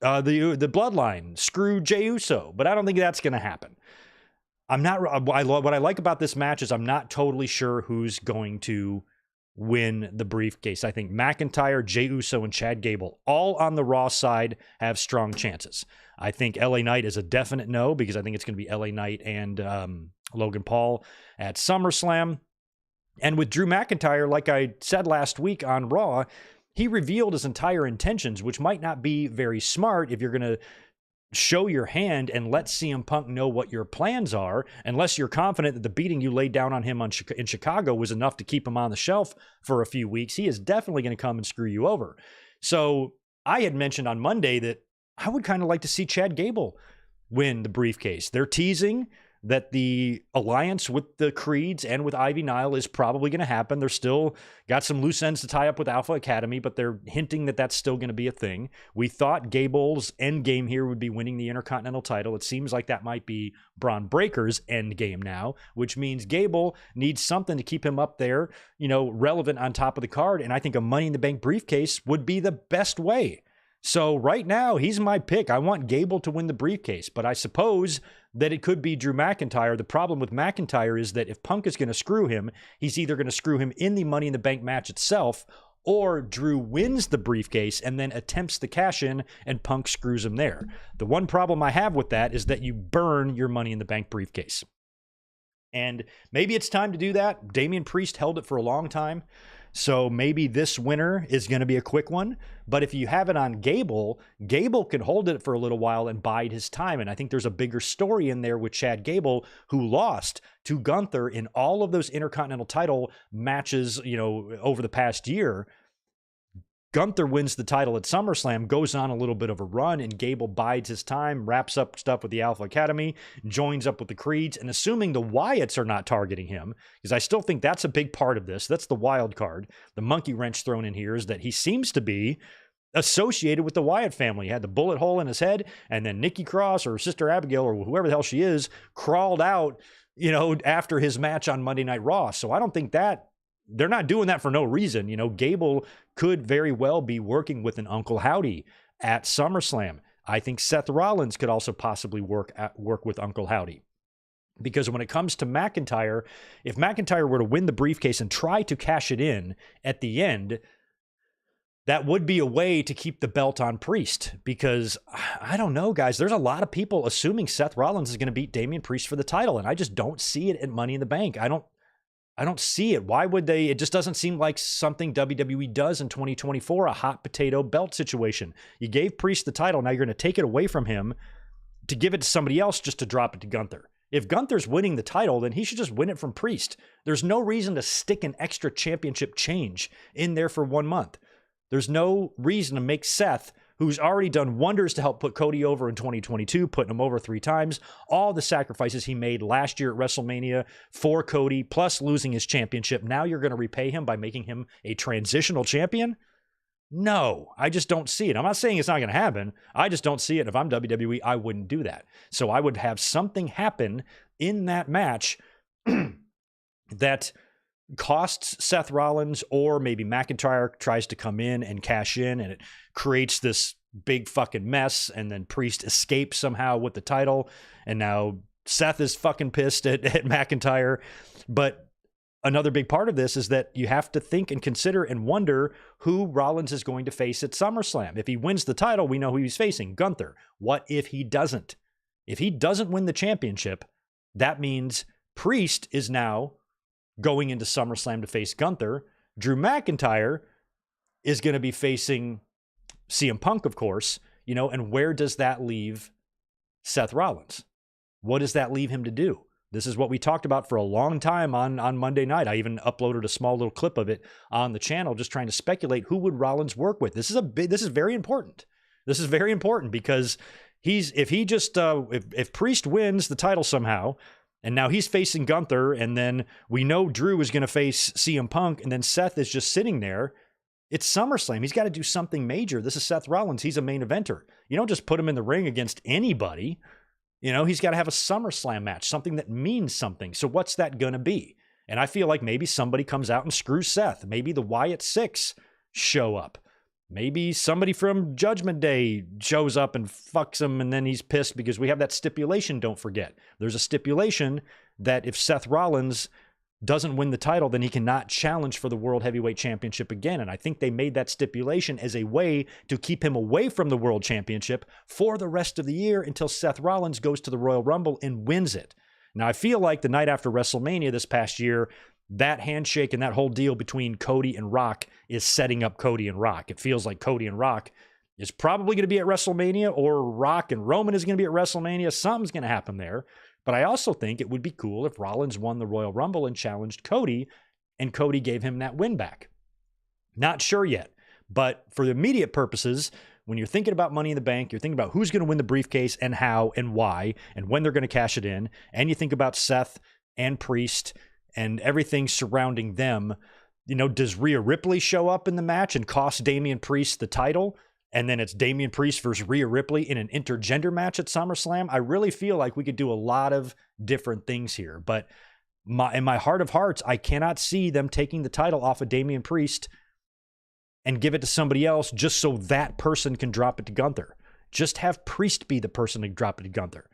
Bloodline screw Jey Uso. But I don't think that's going to happen. What I like about this match is I'm not totally sure who's going to win the briefcase. I think McIntyre, Jey Uso, and Chad Gable, all on the Raw side, have strong chances. I think LA Knight is a definite no, because I think it's going to be LA Knight and Logan Paul at SummerSlam. And with Drew McIntyre, like I said last week on Raw, he revealed his entire intentions, which might not be very smart if you're going to show your hand and let CM Punk know what your plans are, unless you're confident that the beating you laid down on him in Chicago was enough to keep him on the shelf for a few weeks. He is definitely going to come and screw you over. So I had mentioned on Monday that I would kind of like to see Chad Gable win the briefcase. They're teasing that the alliance with the Creeds and with Ivy Nile is probably going to happen. They're still got some loose ends to tie up with Alpha Academy, but they're hinting that that's still going to be a thing. We thought Gable's end game here would be winning the Intercontinental title. It seems like that might be Braun Breaker's end game now, which means Gable needs something to keep him up there, you know, relevant on top of the card. And I think a Money in the Bank briefcase would be the best way. So right now, he's my pick. I want Gable to win the briefcase, but I suppose that it could be Drew McIntyre. The problem with McIntyre is that if Punk is going to screw him, he's either going to screw him in the Money in the Bank match itself, or Drew wins the briefcase and then attempts the cash in and Punk screws him there. The one problem I have with that is that you burn your Money in the Bank briefcase. And maybe it's time to do that. Damian Priest held it for a long time. So maybe this winner is going to be a quick one. But if you have it on Gable, Gable can hold it for a little while and bide his time. And I think there's a bigger story in there with Chad Gable, who lost to Gunther in all of those Intercontinental title matches, you know, over the past year. Gunther wins the title at SummerSlam, goes on a little bit of a run, and Gable bides his time, wraps up stuff with the Alpha Academy, joins up with the Creeds, and assuming the Wyatts are not targeting him, because I still think that's a big part of this, that's the wild card, the monkey wrench thrown in here is that he seems to be associated with the Wyatt family. He had the bullet hole in his head, and then Nikki Cross or Sister Abigail or whoever the hell she is crawled out, you know, after his match on Monday Night Raw. So I don't think that they're not doing that for no reason. You know, Gable could very well be working with an Uncle Howdy at SummerSlam. I think Seth Rollins could also possibly work with Uncle Howdy. Because when it comes to McIntyre, if McIntyre were to win the briefcase and try to cash it in at the end, that would be a way to keep the belt on Priest. Because, I don't know, guys, there's a lot of people assuming Seth Rollins is going to beat Damian Priest for the title, and I just don't see it at Money in the Bank. I don't see it. Why would they? It just doesn't seem like something WWE does in 2024, a hot potato belt situation. You gave Priest the title. Now you're going to take it away from him to give it to somebody else just to drop it to Gunther. If Gunther's winning the title, then he should just win it from Priest. There's no reason to stick an extra championship change in there for 1 month. There's no reason to make Seth, who's already done wonders to help put Cody over in 2022, putting him over 3 times, all the sacrifices he made last year at WrestleMania for Cody, plus losing his championship. Now you're going to repay him by making him a transitional champion? No, I just don't see it. I'm not saying it's not going to happen. I just don't see it. If I'm WWE, I wouldn't do that. So I would have something happen in that match that costs Seth Rollins, or maybe McIntyre tries to come in and cash in, and it creates this big fucking mess, and then Priest escapes somehow with the title, and now Seth is fucking pissed at McIntyre. But another big part of this is that you have to think and consider and wonder who Rollins is going to face at SummerSlam. If he wins the title, we know who he's facing, Gunther. What if he doesn't? If he doesn't win the championship, that means Priest is now going into SummerSlam to face Gunther. Drew McIntyre is going to be facing CM Punk, of course, you know, and where does that leave Seth Rollins? what does that leave him to do? This is what we talked about for a long time on Monday night. I even uploaded a small little clip of it on the channel, just trying to speculate who would Rollins work with. This is very important. This is very important because if Priest wins the title somehow, and now he's facing Gunther, and then we know Drew is going to face CM Punk, and then Seth is just sitting there. It's SummerSlam. He's got to do something major. This is Seth Rollins. He's a main eventer. You don't just put him in the ring against anybody. He's got to have a SummerSlam match, something that means something. So what's that going to be? And I feel like maybe somebody comes out and screws Seth. Maybe the Wyatt Six show up. Maybe somebody from Judgment Day shows up and fucks him, and then he's pissed because we have that stipulation, don't forget. There's a stipulation that if Seth Rollins doesn't win the title, then he cannot challenge for the World Heavyweight Championship again. And I think they made that stipulation as a way to keep him away from the World Championship for the rest of the year until Seth Rollins goes to the Royal Rumble and wins it. Now, I feel like the night after WrestleMania this past year, that handshake and that whole deal between Cody and Rock is setting up Cody and Rock. It feels like Cody and Rock is probably going to be at WrestleMania, or Rock and Roman is going to be at WrestleMania. Something's going to happen there. But I also think it would be cool if Rollins won the Royal Rumble and challenged Cody, and Cody gave him that win back. Not sure yet. But for the immediate purposes, when you're thinking about Money in the Bank, you're thinking about who's going to win the briefcase and how and why and when they're going to cash it in. And you think about Seth and Priest and everything surrounding them. Does Rhea Ripley show up in the match and cost Damian Priest the title? And then it's Damian Priest versus Rhea Ripley in an intergender match at SummerSlam. I really feel like we could do a lot of different things here. But in my heart of hearts, I cannot see them taking the title off of Damian Priest and give it to somebody else just so that person can drop it to Gunther. Just have Priest be the person to drop it to Gunther.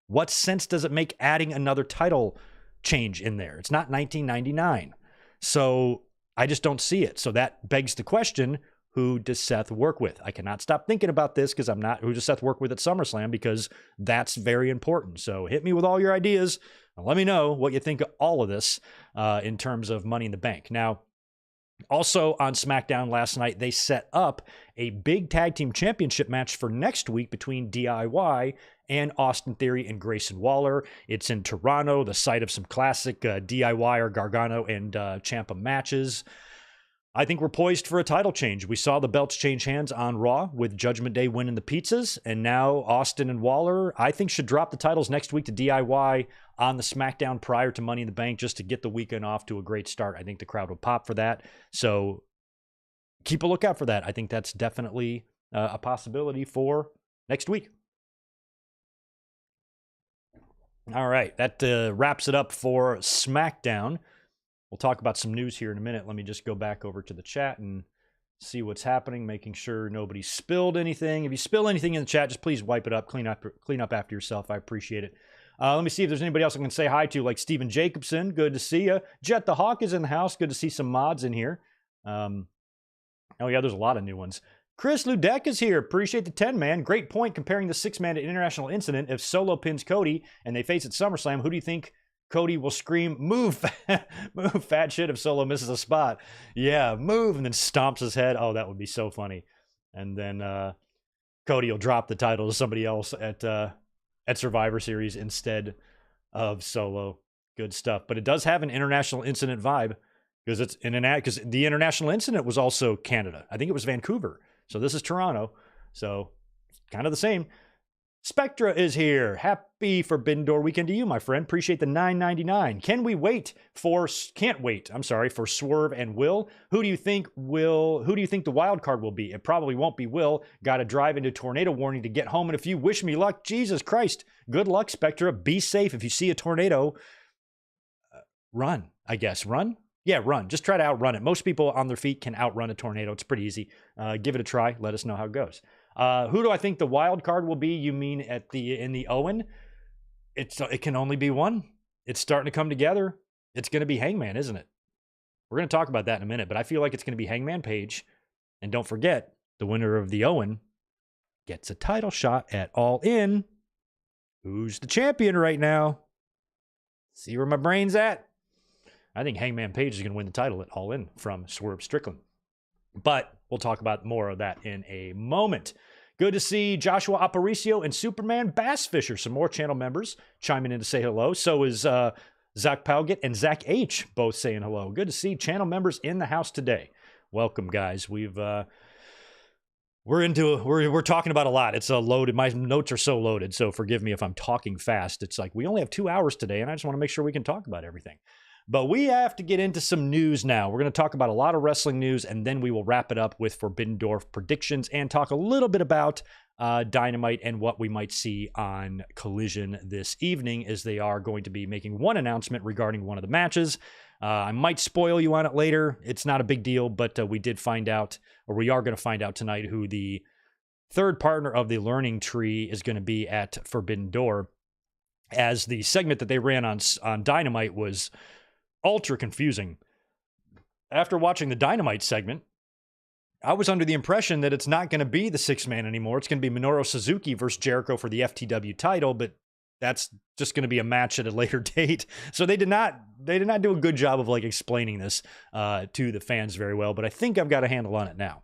What sense does it make adding another title change in there? It's not 1999. So I just don't see it. So that begs the question, who does Seth work with? I cannot stop thinking about this because who does Seth work with at SummerSlam? Because that's very important. So hit me with all your ideas and let me know what you think of all of this in terms of Money in the Bank. Now, also on SmackDown last night, they set up a big tag team championship match for next week between DIY and Austin Theory and Grayson Waller. It's in Toronto, the site of some classic DIY or Gargano and Ciampa matches. I think we're poised for a title change. We saw the belts change hands on Raw with Judgment Day winning the pizzas, and now Austin and Waller, I think, should drop the titles next week to DIY on the SmackDown prior to Money in the Bank just to get the weekend off to a great start. I think the crowd will pop for that. So keep a lookout for that. I think that's definitely a possibility for next week. All right, that wraps it up for SmackDown. We'll talk about some news here in a minute. Let me just go back over to the chat and see what's happening, making sure nobody spilled anything. If you spill anything in the chat, just please wipe it up, clean up after yourself. I appreciate it. Let me see if there's anybody else I can say hi to, like Steven Jacobson. Good to see you. Jet the Hawk is in the house. Good to see some mods in here. Oh, yeah, there's a lot of new ones. Chris Ludek is here. Appreciate the 10, man. Great point comparing the 6-man to International Incident. If Solo pins Cody and they face at SummerSlam, who do you think Cody will scream, move, move, fat shit if Solo misses a spot? Yeah, move, and then stomps his head. Oh, that would be so funny. And then Cody will drop the title to somebody else at Survivor Series instead of Solo. Good stuff. But it does have an International Incident vibe because because the International Incident was also Canada. I think it was Vancouver. So this is Toronto. So kind of the same. Spectra is here. Happy Forbidden Door weekend to you, my friend. Appreciate the $9.99. Can't wait for Swerve and Will. Who do you think the wild card will be? It probably won't be Will. Got to drive into tornado warning to get home in a few. Wish me luck. Jesus Christ. Good luck, Spectra. Be safe. If you see a tornado, run, I guess. Run? Yeah, run. Just try to outrun it. Most people on their feet can outrun a tornado. It's pretty easy. Give it a try. Let us know how it goes. Who do I think the wild card will be? You mean in the Owen? It can only be one. It's starting to come together. It's going to be Hangman, isn't it? We're going to talk about that in a minute, but I feel like it's going to be Hangman Page. And don't forget, the winner of the Owen gets a title shot at All In. Who's the champion right now? See where my brain's at? I think Hangman Page is going to win the title at All In from Swerve Strickland. But we'll talk about more of that in a moment. Good to see Joshua Aparicio and Superman Bassfisher, some more channel members chiming in to say hello. So is Zach Palgett and Zach H both saying hello. Good to see channel members in the house today. Welcome, guys. We're talking about a lot. It's loaded. My notes are so loaded, so forgive me if I'm talking fast. It's like we only have 2 hours today, and I just want to make sure we can talk about everything. But we have to get into some news now. We're going to talk about a lot of wrestling news, and then we will wrap it up with Forbidden Door predictions and talk a little bit about Dynamite and what we might see on Collision this evening, as they are going to be making one announcement regarding one of the matches. I might spoil you on it later. It's not a big deal, but we did find out, or we are going to find out tonight, who the third partner of the Learning Tree is going to be at Forbidden Door, as the segment that they ran on Dynamite was ultra confusing. After watching the Dynamite segment, I was under the impression that it's not going to be the 6-man anymore. It's going to be Minoru Suzuki versus Jericho for the FTW title, but that's just going to be a match at a later date. So they did not do a good job of explaining this to the fans very well, but I think I've got a handle on it now.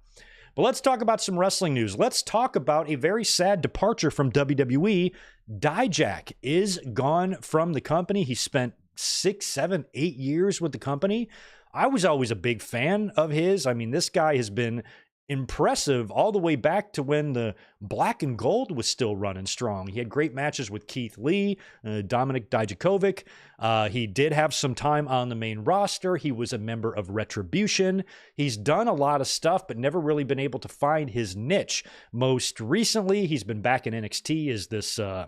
But let's talk about some wrestling news. Let's talk about a very sad departure from WWE. Dijak is gone from the company. He spent 6, 7, 8 years with the company. I was always a big fan of his. I mean, this guy has been impressive all the way back to when the Black and Gold was still running strong. He had great matches with Keith Lee, Dominik Dijakovic. He did have some time on the main roster. He was a member of Retribution. He's done a lot of stuff, but never really been able to find his niche. Most recently, he's been back in NXT as this, I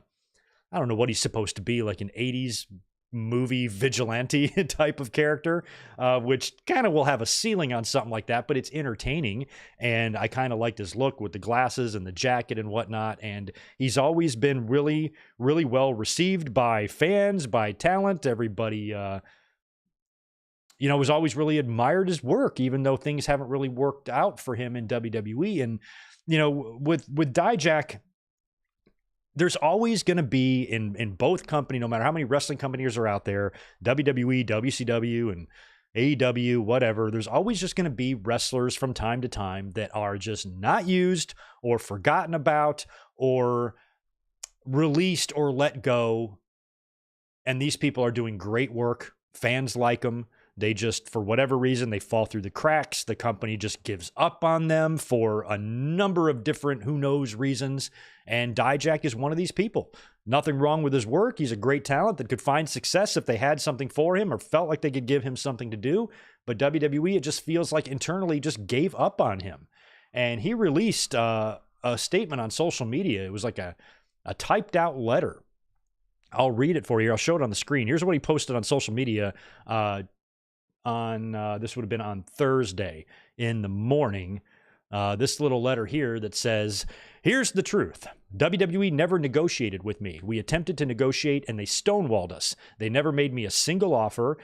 don't know what he's supposed to be, like an 80s movie vigilante type of character, which kind of will have a ceiling on something like that, but it's entertaining. And I kind of liked his look with the glasses and the jacket and whatnot. And he's always been really, really well received by fans, by talent. Everybody, has always really admired his work, even though things haven't really worked out for him in WWE. And, with Dijak, there's always going to be in both companies, no matter how many wrestling companies are out there, WWE, WCW, and AEW, whatever, there's always just going to be wrestlers from time to time that are just not used or forgotten about or released or let go. And these people are doing great work. Fans like them. They just, for whatever reason, they fall through the cracks. The company just gives up on them for a number of different who knows reasons. And Dijak is one of these people. Nothing wrong with his work. He's a great talent that could find success if they had something for him or felt like they could give him something to do. But WWE, it just feels like internally just gave up on him. And he released a statement on social media. It was like a typed out letter. I'll read it for you. I'll show it on the screen. Here's what he posted on social media this would have been on Thursday in the morning. This little letter here that says, "Here's the truth. WWE never negotiated with me. We attempted to negotiate and they stonewalled us. They never made me a single offer.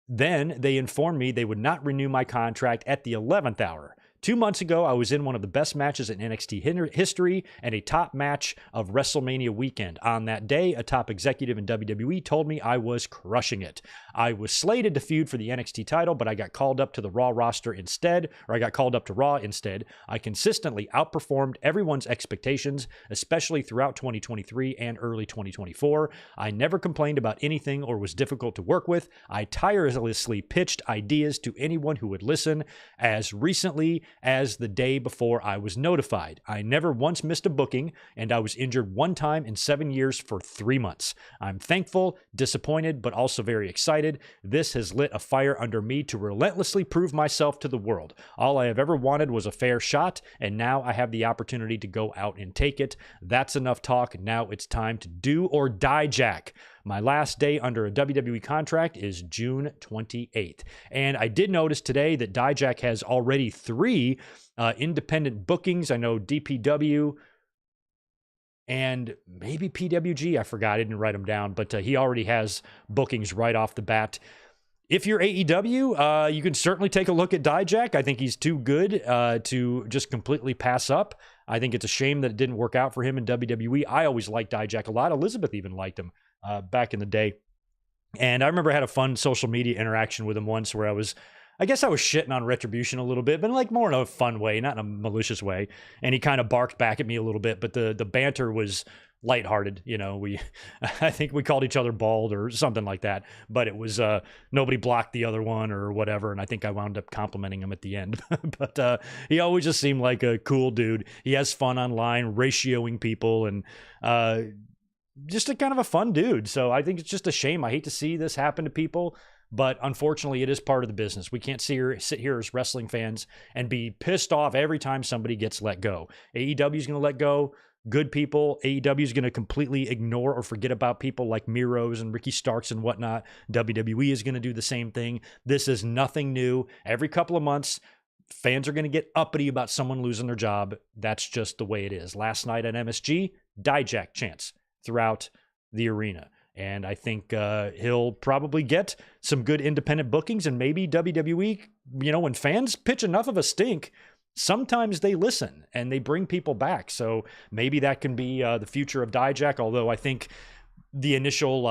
Then they informed me they would not renew my contract at the 11th hour. 2 months ago, I was in one of the best matches in NXT history and a top match of WrestleMania weekend. On that day, a top executive in WWE told me I was crushing it. I was slated to feud for the NXT title, but I got called up to the Raw roster instead, or I got called up to Raw instead. I consistently outperformed everyone's expectations, especially throughout 2023 and early 2024. I never complained about anything or was difficult to work with. I tirelessly pitched ideas to anyone who would listen. As recently as the day before I was notified, I never once missed a booking, and I was injured one time in 7 years for 3 months. I'm thankful, disappointed, but also very excited. This has lit a fire under me to relentlessly prove myself to the world. All I have ever wanted was a fair shot, and now I have the opportunity to go out and take it. That's enough talk. Now it's time to do or die, Jack. My last day under a WWE contract is June 28th. And I did notice today that Dijak has already 3 independent bookings. I know DPW and maybe PWG. I forgot. I didn't write them down, but he already has bookings right off the bat. If you're AEW, you can certainly take a look at Dijak. I think he's too good to just completely pass up. I think it's a shame that it didn't work out for him in WWE. I always liked Dijak a lot. Elizabeth even liked him back in the day. And I remember I had a fun social media interaction with him once where I was I guess I was shitting on Retribution a little bit, but like more in a fun way, not in a malicious way. And he kind of barked back at me a little bit, but the banter was lighthearted. I think we called each other bald or something like that, but it was nobody blocked the other one or whatever, and I think I wound up complimenting him at the end. But he always just seemed like a cool dude. He has fun online, ratioing people, and just a kind of a fun dude. So I think it's just a shame. I hate to see this happen to people, but unfortunately, it is part of the business. We can't sit here as wrestling fans and be pissed off every time somebody gets let go. AEW is going to let go good people. AEW is going to completely ignore or forget about people like Miro's and Ricky Starks and whatnot. WWE is going to do the same thing. This is nothing new. Every couple of months, fans are going to get uppity about someone losing their job. That's just the way it is. Last night at MSG, Dijak chants throughout the arena. And I think he'll probably get some good independent bookings, and maybe WWE, when fans pitch enough of a stink, sometimes they listen and they bring people back. So maybe that can be the future of Dijak, although I think the initial,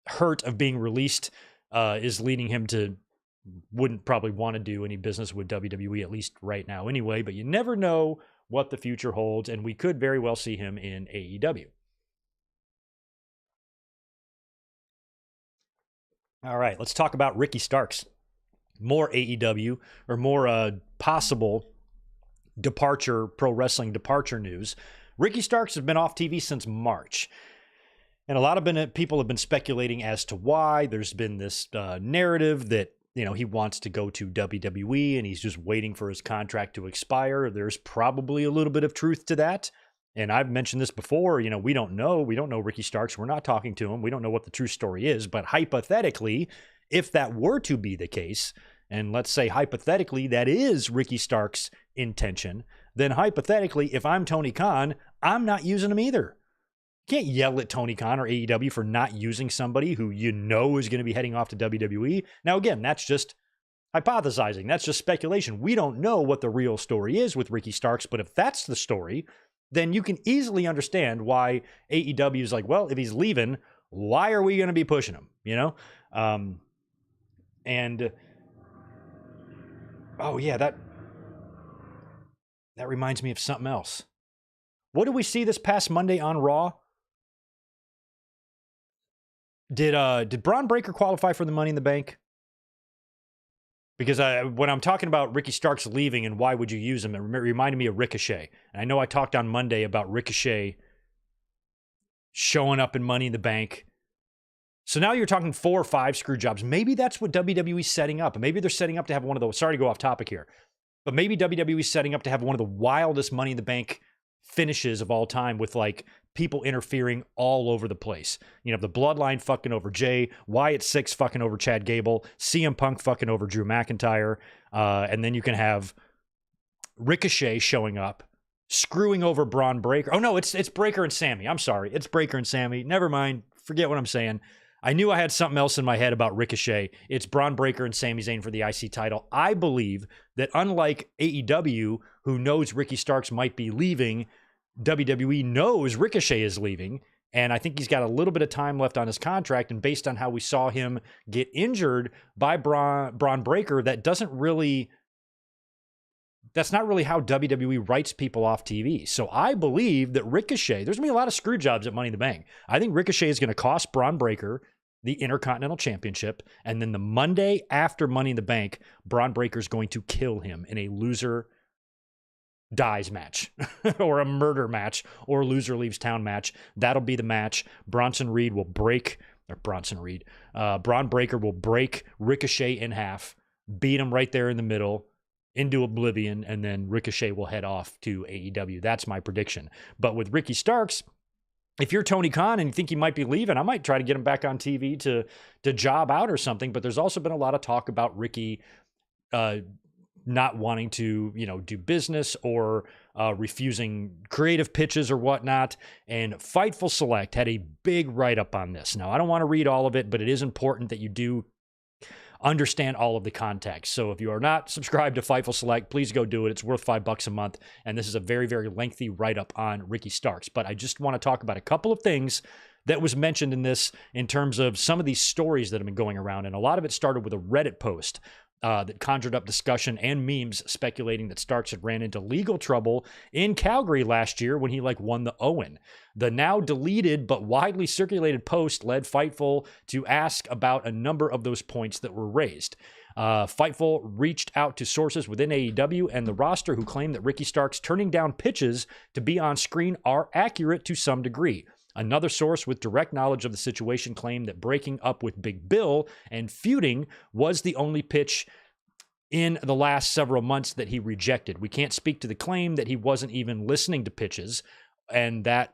hurt of being released is leading him to wouldn't probably want to do any business with WWE, at least right now anyway, but you never know what the future holds, and we could very well see him in AEW. All right, let's talk about Ricky Starks. More AEW, or more possible pro wrestling departure news. Ricky Starks has been off TV since March. And a lot of people have been speculating as to why. There's been this narrative that, he wants to go to WWE and he's just waiting for his contract to expire. There's probably a little bit of truth to that. And I've mentioned this before, we don't know. We don't know Ricky Starks. We're not talking to him. We don't know what the true story is. But hypothetically, if that were to be the case, and let's say hypothetically that is Ricky Starks' intention, then hypothetically, if I'm Tony Khan, I'm not using him either. You can't yell at Tony Khan or AEW for not using somebody who is going to be heading off to WWE. Now, again, that's just hypothesizing. That's just speculation. We don't know what the real story is with Ricky Starks, but if that's the story, then you can easily understand why AEW is like, well, if he's leaving, why are we going to be pushing him? Oh yeah, that reminds me of something else. What did we see this past Monday on Raw? Did Braun Breaker qualify for the Money in the Bank? Because when I'm talking about Ricky Starks leaving and why would you use him, it reminded me of Ricochet. And I know I talked on Monday about Ricochet showing up in Money in the Bank. So now you're talking 4 or 5 screw jobs. Maybe that's what WWE's setting up. Maybe they're setting up to have one of those. Sorry to go off topic here. But maybe WWE's setting up to have one of the wildest Money in the Bank finishes of all time with like people interfering all over the place. The Bloodline fucking over Jay, Wyatt Six fucking over Chad Gable, CM Punk fucking over Drew McIntyre, and then you can have Ricochet showing up, screwing over Braun Breaker. Oh no, it's Breaker and Sammy. I'm sorry, it's Breaker and Sammy. Never mind, forget what I'm saying. I knew I had something else in my head about Ricochet. It's Braun Breaker and Sami Zayn for the IC title. I believe that unlike AEW, who knows Ricky Starks might be leaving, WWE knows Ricochet is leaving, and I think he's got a little bit of time left on his contract, and based on how we saw him get injured by Braun Breaker, that's not really how WWE writes people off TV. So I believe that Ricochet, there's going to be a lot of screw jobs at Money in the Bank. I think Ricochet is going to cost Braun Breaker the Intercontinental Championship, and then the Monday after Money in the Bank, Braun Breaker is going to kill him in a loser dies match or a murder match or loser leaves town match. That'll be the match. Braun Breaker will break Ricochet in half, beat him right there in the middle into oblivion, and then Ricochet will head off to AEW. That's my prediction. But with Ricky Starks, if you're Tony Khan and you think he might be leaving, I might try to get him back on TV to job out or something. But there's also been a lot of talk about Ricky not wanting to, do business or refusing creative pitches or whatnot. And Fightful Select had a big write-up on this. Now, I don't want to read all of it, but it is important that you do understand all of the context. So if you are not subscribed to Fightful Select, please go do it. It's worth $5 a month. And this is a very, very lengthy write-up on Ricky Starks. But I just want to talk about a couple of things that was mentioned in this in terms of some of these stories that have been going around. And a lot of it started with a Reddit post that conjured up discussion and memes speculating that Starks had ran into legal trouble in Calgary last year when he won the Owen. The now deleted but widely circulated post led Fightful to ask about a number of those points that were raised. Fightful reached out to sources within AEW and the roster who claim that Ricky Starks turning down pitches to be on screen are accurate to some degree. Another source with direct knowledge of the situation claimed that breaking up with Big Bill and feuding was the only pitch in the last several months that he rejected. We can't speak to the claim that he wasn't even listening to pitches, and that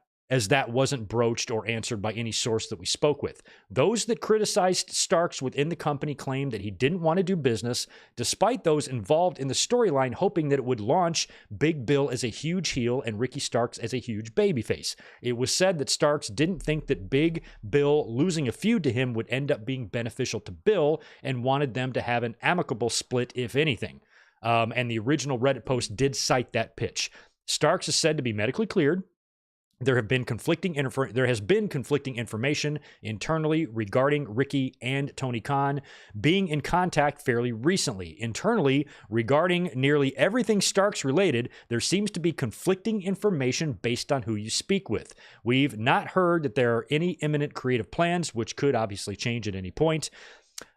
wasn't broached or answered by any source that we spoke with. Those that criticized Starks within the company claimed that he didn't want to do business, despite those involved in the storyline hoping that it would launch Big Bill as a huge heel and Ricky Starks as a huge babyface. It was said that Starks didn't think that Big Bill losing a feud to him would end up being beneficial to Bill and wanted them to have an amicable split, if anything. And the original Reddit post did cite that pitch. Starks is said to be medically cleared. There has been conflicting information internally regarding Ricky and Tony Khan being in contact fairly recently. Internally, regarding nearly everything Starks related, there seems to be conflicting information based on who you speak with. We've not heard that there are any imminent creative plans, which could obviously change at any point.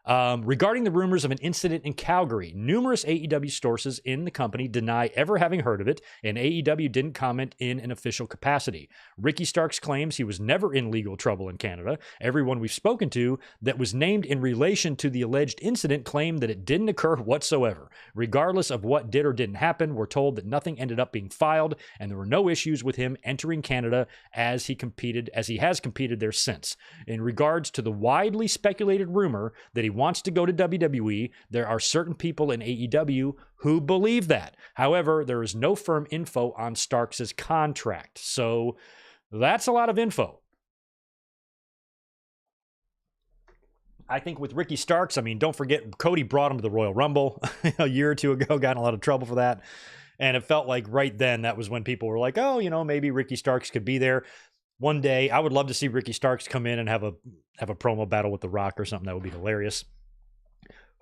Regarding the rumors of an incident in Calgary, numerous AEW sources in the company deny ever having heard of it, and AEW didn't comment in an official capacity. Ricky Starks claims he was never in legal trouble in Canada. Everyone we've spoken to that was named in relation to the alleged incident claimed that it didn't occur whatsoever. Regardless of what did or didn't happen, we're told that nothing ended up being filed, and there were no issues with him entering Canada as he has competed there since. In regards to the widely speculated rumor that he wants to go to WWE, there are certain people in AEW who believe that. However, there is no firm info on Starks' contract. So that's a lot of info. I think with Ricky Starks, don't forget, Cody brought him to the Royal Rumble a year or two ago, got in a lot of trouble for that. And it felt like right then, that was when people were like, oh, maybe Ricky Starks could be there. One day, I would love to see Ricky Starks come in and have a promo battle with The Rock or something. That would be hilarious.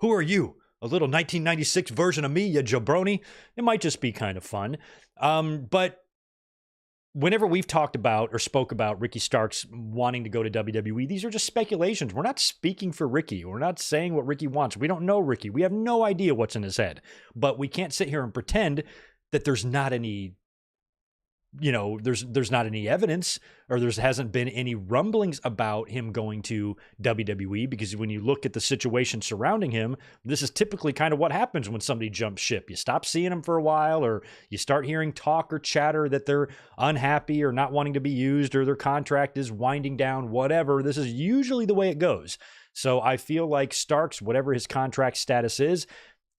Who are you? A little 1996 version of me, you jabroni? It might just be kind of fun. But whenever we've talked about or spoke about Ricky Starks wanting to go to WWE, these are just speculations. We're not speaking for Ricky. We're not saying what Ricky wants. We don't know Ricky. We have no idea what's in his head. But we can't sit here and pretend that there's not any there's not any evidence, or there hasn't been any rumblings about him going to WWE, because when you look at the situation surrounding him, this is typically kind of what happens when somebody jumps ship. You stop seeing them for a while, or you start hearing talk or chatter that they're unhappy or not wanting to be used, or their contract is winding down, whatever. This is usually the way it goes. So I feel like Starks, whatever his contract status is,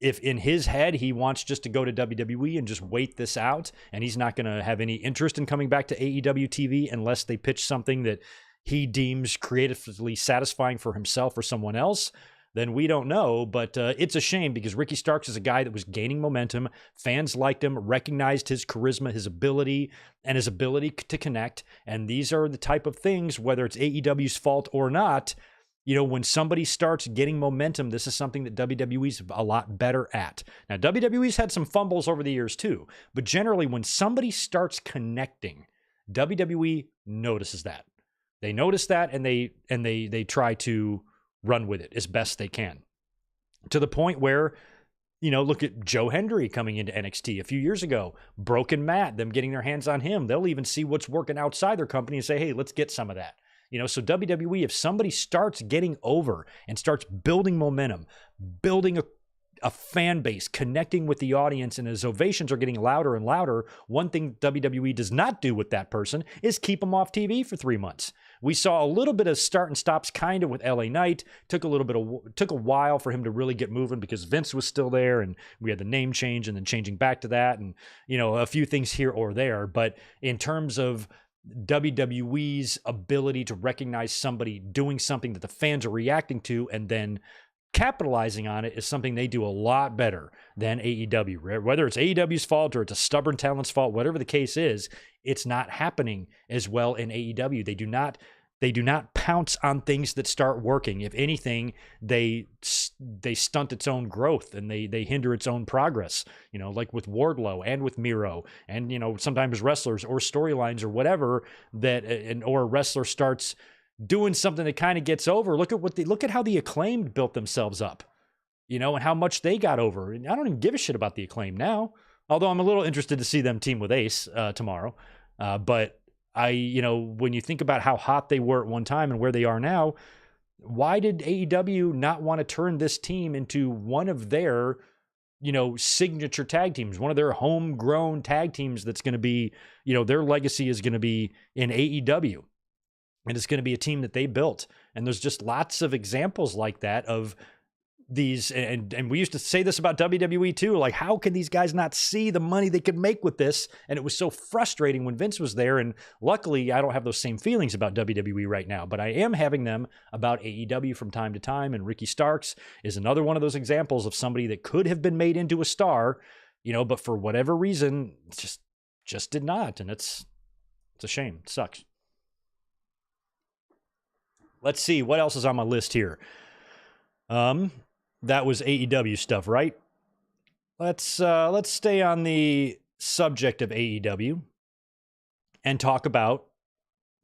if in his head he wants just to go to WWE and just wait this out, and he's not going to have any interest in coming back to AEW TV unless they pitch something that he deems creatively satisfying for himself or someone else, then we don't know. But it's a shame, because Ricky Starks is a guy that was gaining momentum. Fans liked him, recognized his charisma, his ability, and his ability to connect. And these are the type of things, whether it's AEW's fault or not, when somebody starts getting momentum, this is something that WWE's a lot better at. Now, WWE's had some fumbles over the years too, but generally when somebody starts connecting, WWE notices that. They notice that, and they try to run with it as best they can. To the point where, look at Joe Hendry coming into NXT a few years ago, Broken Matt, them getting their hands on him. They'll even see what's working outside their company and say, hey, let's get some of that. So WWE, if somebody starts getting over and starts building momentum, building a fan base, connecting with the audience, and as ovations are getting louder and louder, one thing WWE does not do with that person is keep them off TV for 3 months. We saw a little bit of start and stops kind of with LA Knight. Took a while for him to really get moving, because Vince was still there, and we had the name change and then changing back to that, and a few things here or there. But in terms of WWE's ability to recognize somebody doing something that the fans are reacting to and then capitalizing on it, is something they do a lot better than AEW. Whether it's AEW's fault or it's a stubborn talent's fault, whatever the case is, it's not happening as well in AEW. They do not pounce on things that start working. If anything, they stunt its own growth and they hinder its own progress, like with Wardlow and with Miro and, sometimes wrestlers or storylines or whatever or a wrestler starts doing something that kind of gets over. Look at how the Acclaimed built themselves up, and how much they got over. And I don't even give a shit about the Acclaimed now, although I'm a little interested to see them team with Ace tomorrow. But when you think about how hot they were at one time and where they are now, why did AEW not want to turn this team into one of their, signature tag teams, one of their homegrown tag teams that's going to be, their legacy is going to be in AEW. And it's going to be a team that they built. And there's just lots of examples like that of these. And we used to say this about WWE too. Like, how can these guys not see the money they could make with this? And it was so frustrating when Vince was there. And luckily, I don't have those same feelings about WWE right now. But I am having them about AEW from time to time. And Ricky Starks is another one of those examples of somebody that could have been made into a star, but for whatever reason, just did not. And it's a shame. It sucks. Let's see what else is on my list here. That was AEW stuff, right? Let's stay on the subject of AEW and talk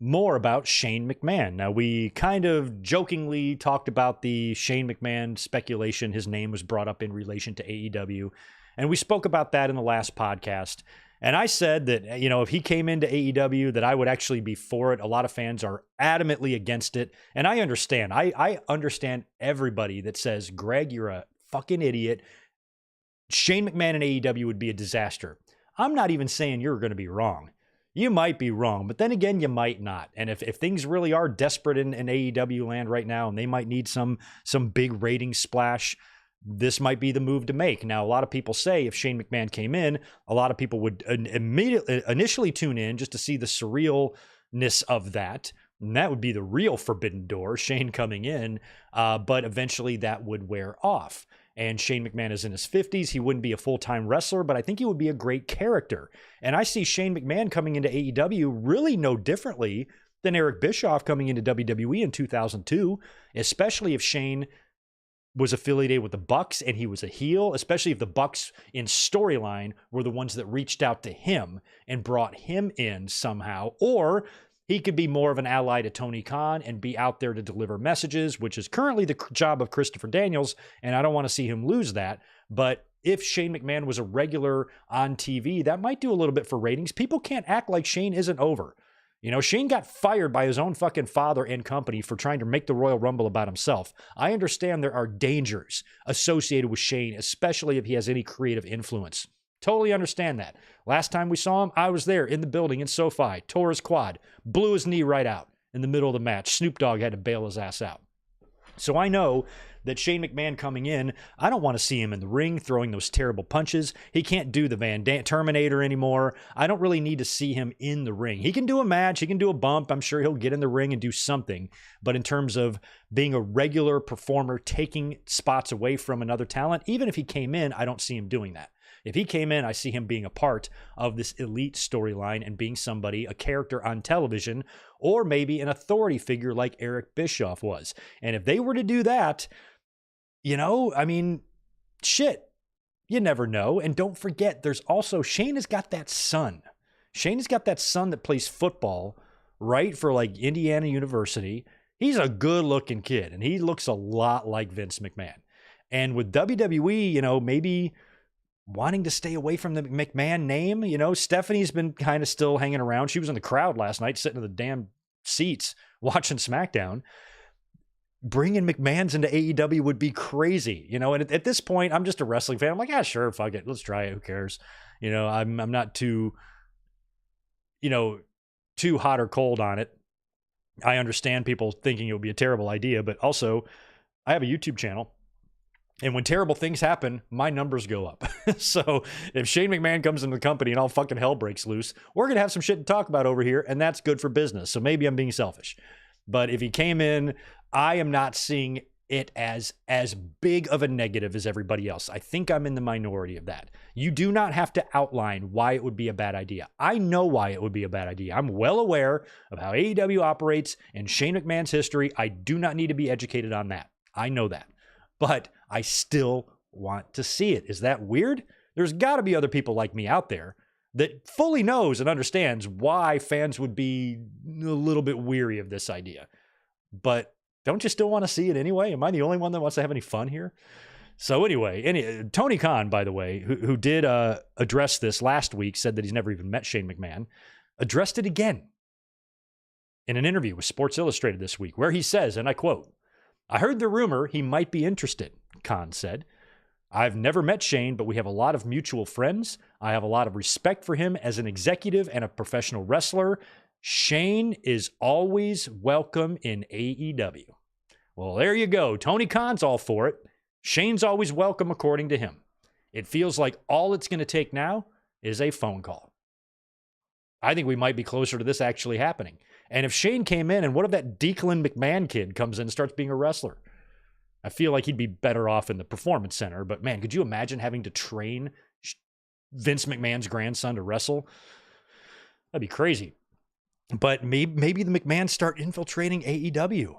more about Shane McMahon. Now, we kind of jokingly talked about the Shane McMahon speculation. His name was brought up in relation to AEW, and we spoke about that in the last podcast. And I said that, if he came into AEW, that I would actually be for it. A lot of fans are adamantly against it. And I understand. I understand everybody that says, Greg, you're a fucking idiot. Shane McMahon in AEW would be a disaster. I'm not even saying you're going to be wrong. You might be wrong, but then again, you might not. And if things really are desperate in AEW land right now, and they might need some big rating splash, this might be the move to make. Now, a lot of people say if Shane McMahon came in, a lot of people would initially tune in just to see the surrealness of that. And that would be the real Forbidden Door, Shane coming in. But eventually that would wear off. And Shane McMahon is in his 50s. He wouldn't be a full-time wrestler, but I think he would be a great character. And I see Shane McMahon coming into AEW really no differently than Eric Bischoff coming into WWE in 2002, especially if Shane was affiliated with the Bucks and he was a heel, especially if the Bucks in storyline were the ones that reached out to him and brought him in somehow. Or he could be more of an ally to Tony Khan and be out there to deliver messages, which is currently the job of Christopher Daniels, and I don't want to see him lose that. But if Shane McMahon was a regular on TV, that might do a little bit for ratings. People can't act like Shane isn't over. Shane got fired by his own fucking father and company for trying to make the Royal Rumble about himself. I understand there are dangers associated with Shane, especially if he has any creative influence. Totally understand that. Last time we saw him, I was there in the building in SoFi, tore his quad, blew his knee right out in the middle of the match. Snoop Dogg had to bail his ass out. So I know that Shane McMahon coming in, I don't want to see him in the ring throwing those terrible punches. He can't do the Van Damme Terminator anymore. I don't really need to see him in the ring. He can do a match. He can do a bump. I'm sure he'll get in the ring and do something. But in terms of being a regular performer, taking spots away from another talent, even if he came in, I don't see him doing that. If he came in, I see him being a part of this elite storyline and being somebody, a character on television, or maybe an authority figure like Eric Bischoff was. And if they were to do that, shit, you never know. And don't forget, there's also, Shane has got that son. Shane has got that son that plays football, right, for like Indiana University. He's a good looking kid and he looks a lot like Vince McMahon. And with WWE, maybe wanting to stay away from the McMahon name, Stephanie's been kind of still hanging around. She was in the crowd last night, sitting in the damn seats watching SmackDown. Bringing McMahon's into AEW would be crazy, and at this point, I'm just a wrestling fan. I'm like, sure, fuck it, let's try it. Who cares? I'm not too hot or cold on it. I understand people thinking it would be a terrible idea, but also I have a YouTube channel. And when terrible things happen, my numbers go up. So if Shane McMahon comes into the company and all fucking hell breaks loose, we're going to have some shit to talk about over here, and that's good for business. So maybe I'm being selfish. But if he came in, I am not seeing it as big of a negative as everybody else. I think I'm in the minority of that. You do not have to outline why it would be a bad idea. I know why it would be a bad idea. I'm well aware of how AEW operates and Shane McMahon's history. I do not need to be educated on that. I know that. But I still want to see it. Is that weird? There's got to be other people like me out there that fully knows and understands why fans would be a little bit weary of this idea. But don't you still want to see it anyway? Am I the only one that wants to have any fun here? So anyway, Tony Khan, by the way, who did address this last week, said that he's never even met Shane McMahon, addressed it again in an interview with Sports Illustrated this week, where he says, and I quote, "I heard the rumor he might be interested," Khan said. "I've never met Shane, but we have a lot of mutual friends. I have a lot of respect for him as an executive and a professional wrestler. Shane is always welcome in AEW." Well, there you go. Tony Khan's all for it. Shane's always welcome, according to him. It feels like all it's going to take now is a phone call. I think we might be closer to this actually happening. And if Shane came in, and what if that Declan McMahon kid comes in and starts being a wrestler? I feel like he'd be better off in the Performance Center. But man, could you imagine having to train Vince McMahon's grandson to wrestle? That'd be crazy. But maybe the McMahons start infiltrating AEW,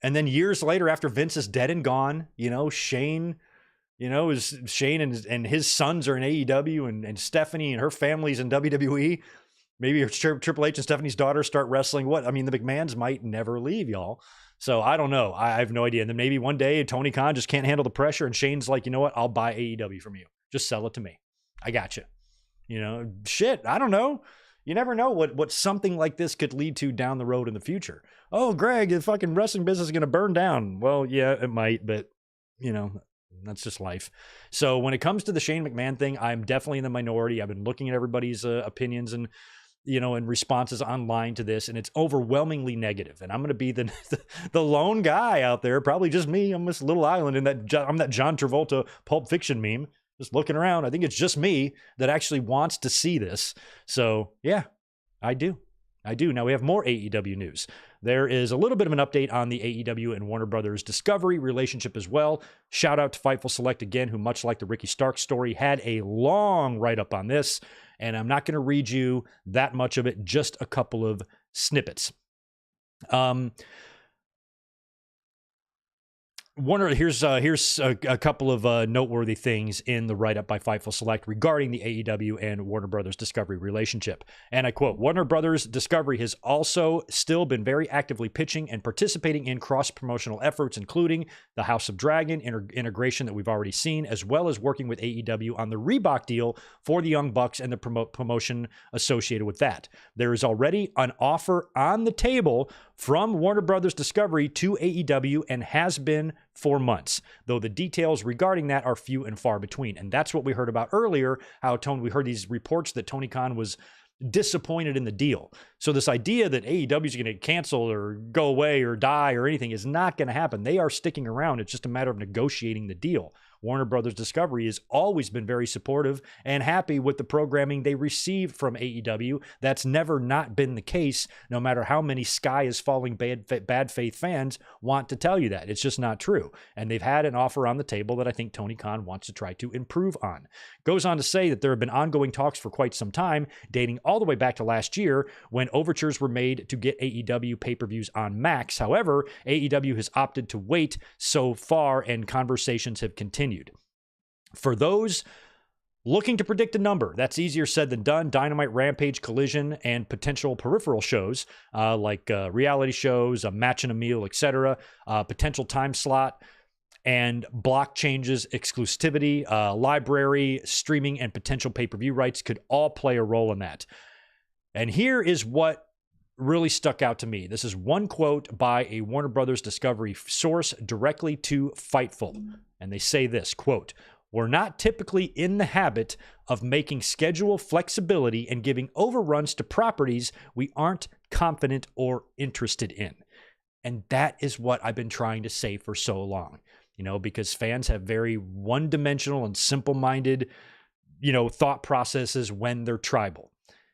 and then years later, after Vince is dead and gone, Shane, Shane and his sons are in AEW, and Stephanie and her family's in WWE. Maybe Triple H and Stephanie's daughter start wrestling. The McMahons might never leave, y'all. So I don't know. I have no idea. And then maybe one day Tony Khan just can't handle the pressure, and Shane's like, you know what? I'll buy AEW from you. Just sell it to me. I got you. Shit. I don't know. You never know what something like this could lead to down the road in the future. Oh, Greg, the fucking wrestling business is going to burn down. Well, yeah, it might, but, that's just life. So when it comes to the Shane McMahon thing, I'm definitely in the minority. I've been looking at everybody's opinions and, and responses online to this, and it's overwhelmingly negative. And I'm going to be the lone guy out there, probably just me. I'm this little island in I'm that John Travolta Pulp Fiction meme. Just looking around, I think it's just me that actually wants to see this. So, yeah, I do. Now, we have more AEW news. There is a little bit of an update on the AEW and Warner Brothers Discovery relationship as well. Shout out to Fightful Select again, who, much like the Ricky Starks story, had a long write-up on this. And I'm not going to read you that much of it, just a couple of snippets. Warner, here's a couple of noteworthy things in the write-up by Fightful Select regarding the AEW and Warner Brothers Discovery relationship. And I quote, "Warner Brothers Discovery has also still been very actively pitching and participating in cross-promotional efforts, including the House of Dragon integration that we've already seen, as well as working with AEW on the Reebok deal for the Young Bucks and the promotion associated with that. There is already an offer on the table from Warner Brothers Discovery to AEW and has been for months, though the details regarding that are few and far between." And that's what we heard about earlier, we heard these reports that Tony Khan was disappointed in the deal. So this idea that AEW is going to cancel or go away or die or anything is not going to happen. They are sticking around. It's just a matter of negotiating the deal. Warner Brothers Discovery has always been very supportive and happy with the programming they receive from AEW. That's never not been the case, no matter how many sky is falling bad faith fans want to tell you that. It's just not true. And they've had an offer on the table that I think Tony Khan wants to try to improve on. Goes on to say that there have been ongoing talks for quite some time, dating all the way back to last year when overtures were made to get AEW pay-per-views on Max. However, AEW has opted to wait so far, and conversations have continued. For those looking to predict a number, that's easier said than done. Dynamite, Rampage, Collision, and potential peripheral shows like reality shows, a match and a meal, etc., potential time slot, and block changes, exclusivity, library, streaming, and potential pay-per-view rights could all play a role in that. And here is what really stuck out to me. This is one quote by a Warner Brothers Discovery source directly to Fightful. And they say this, quote, "We're not typically in the habit of making schedule flexibility and giving overruns to properties we aren't confident or interested in." And that is what I've been trying to say for so long, because fans have very one-dimensional and simple-minded, thought processes when they're tribal.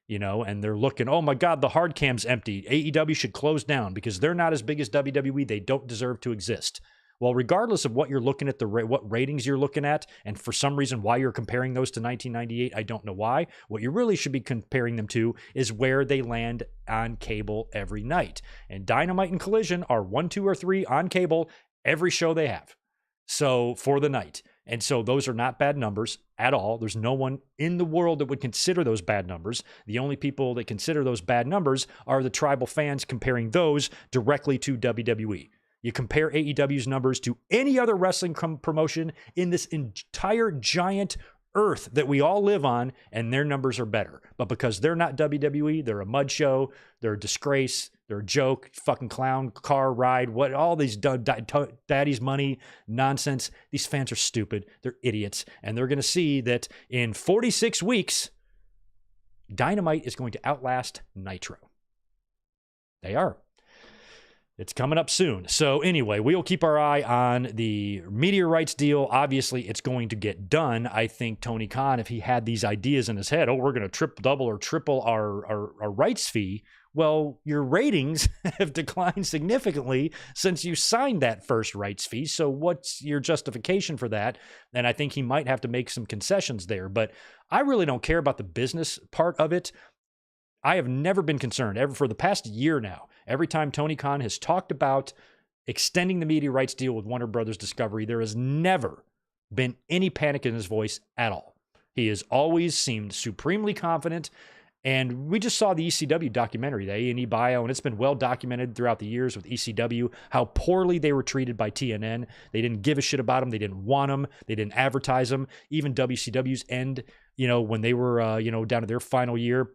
And they're looking, oh my God, the hard cam's empty. AEW should close down because they're not as big as WWE. They don't deserve to exist. Well, regardless of what you're looking at, what ratings you're looking at, and for some reason why you're comparing those to 1998, I don't know why. What you really should be comparing them to is where they land on cable every night. And Dynamite and Collision are 1, 2, or 3 on cable every show they have. So for the night. And so those are not bad numbers at all. There's no one in the world that would consider those bad numbers. The only people that consider those bad numbers are the tribal fans comparing those directly to WWE. You compare AEW's numbers to any other wrestling promotion in this entire giant earth that we all live on, and their numbers are better. But because they're not WWE, they're a mud show, they're a disgrace, they're a joke, fucking clown car ride, what all these daddy's money nonsense. These fans are stupid. They're idiots. And they're going to see that in 46 weeks, Dynamite is going to outlast Nitro. They are. It's coming up soon. So anyway, we'll keep our eye on the media rights deal. Obviously, it's going to get done. I think Tony Khan, if he had these ideas in his head, we're going to double or triple our rights fee. Well, your ratings have declined significantly since you signed that first rights fee. So what's your justification for that? And I think he might have to make some concessions there. But I really don't care about the business part of it. I have never been concerned, ever for the past year now. Every time Tony Khan has talked about extending the media rights deal with Warner Brothers Discovery, there has never been any panic in his voice at all. He has always seemed supremely confident. And we just saw the ECW documentary, the A&E bio, and it's been well documented throughout the years with ECW, how poorly they were treated by TNN. They didn't give a shit about them. They didn't want them. They didn't advertise them. Even WCW's end, when they were, down to their final year,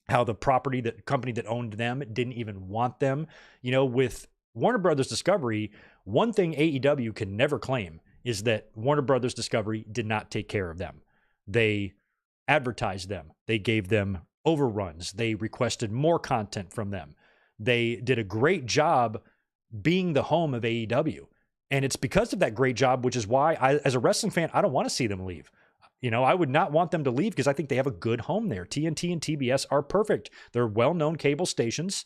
how the company that owned them didn't even want them. With Warner Brothers Discovery, one thing AEW can never claim is that Warner Brothers Discovery did not take care of them. They advertised them. They gave them overruns. They requested more content from them. They did a great job being the home of AEW. And it's because of that great job, which is why as a wrestling fan, I don't want to see them leave. I would not want them to leave because I think they have a good home there. TNT and TBS are perfect. They're well-known cable stations,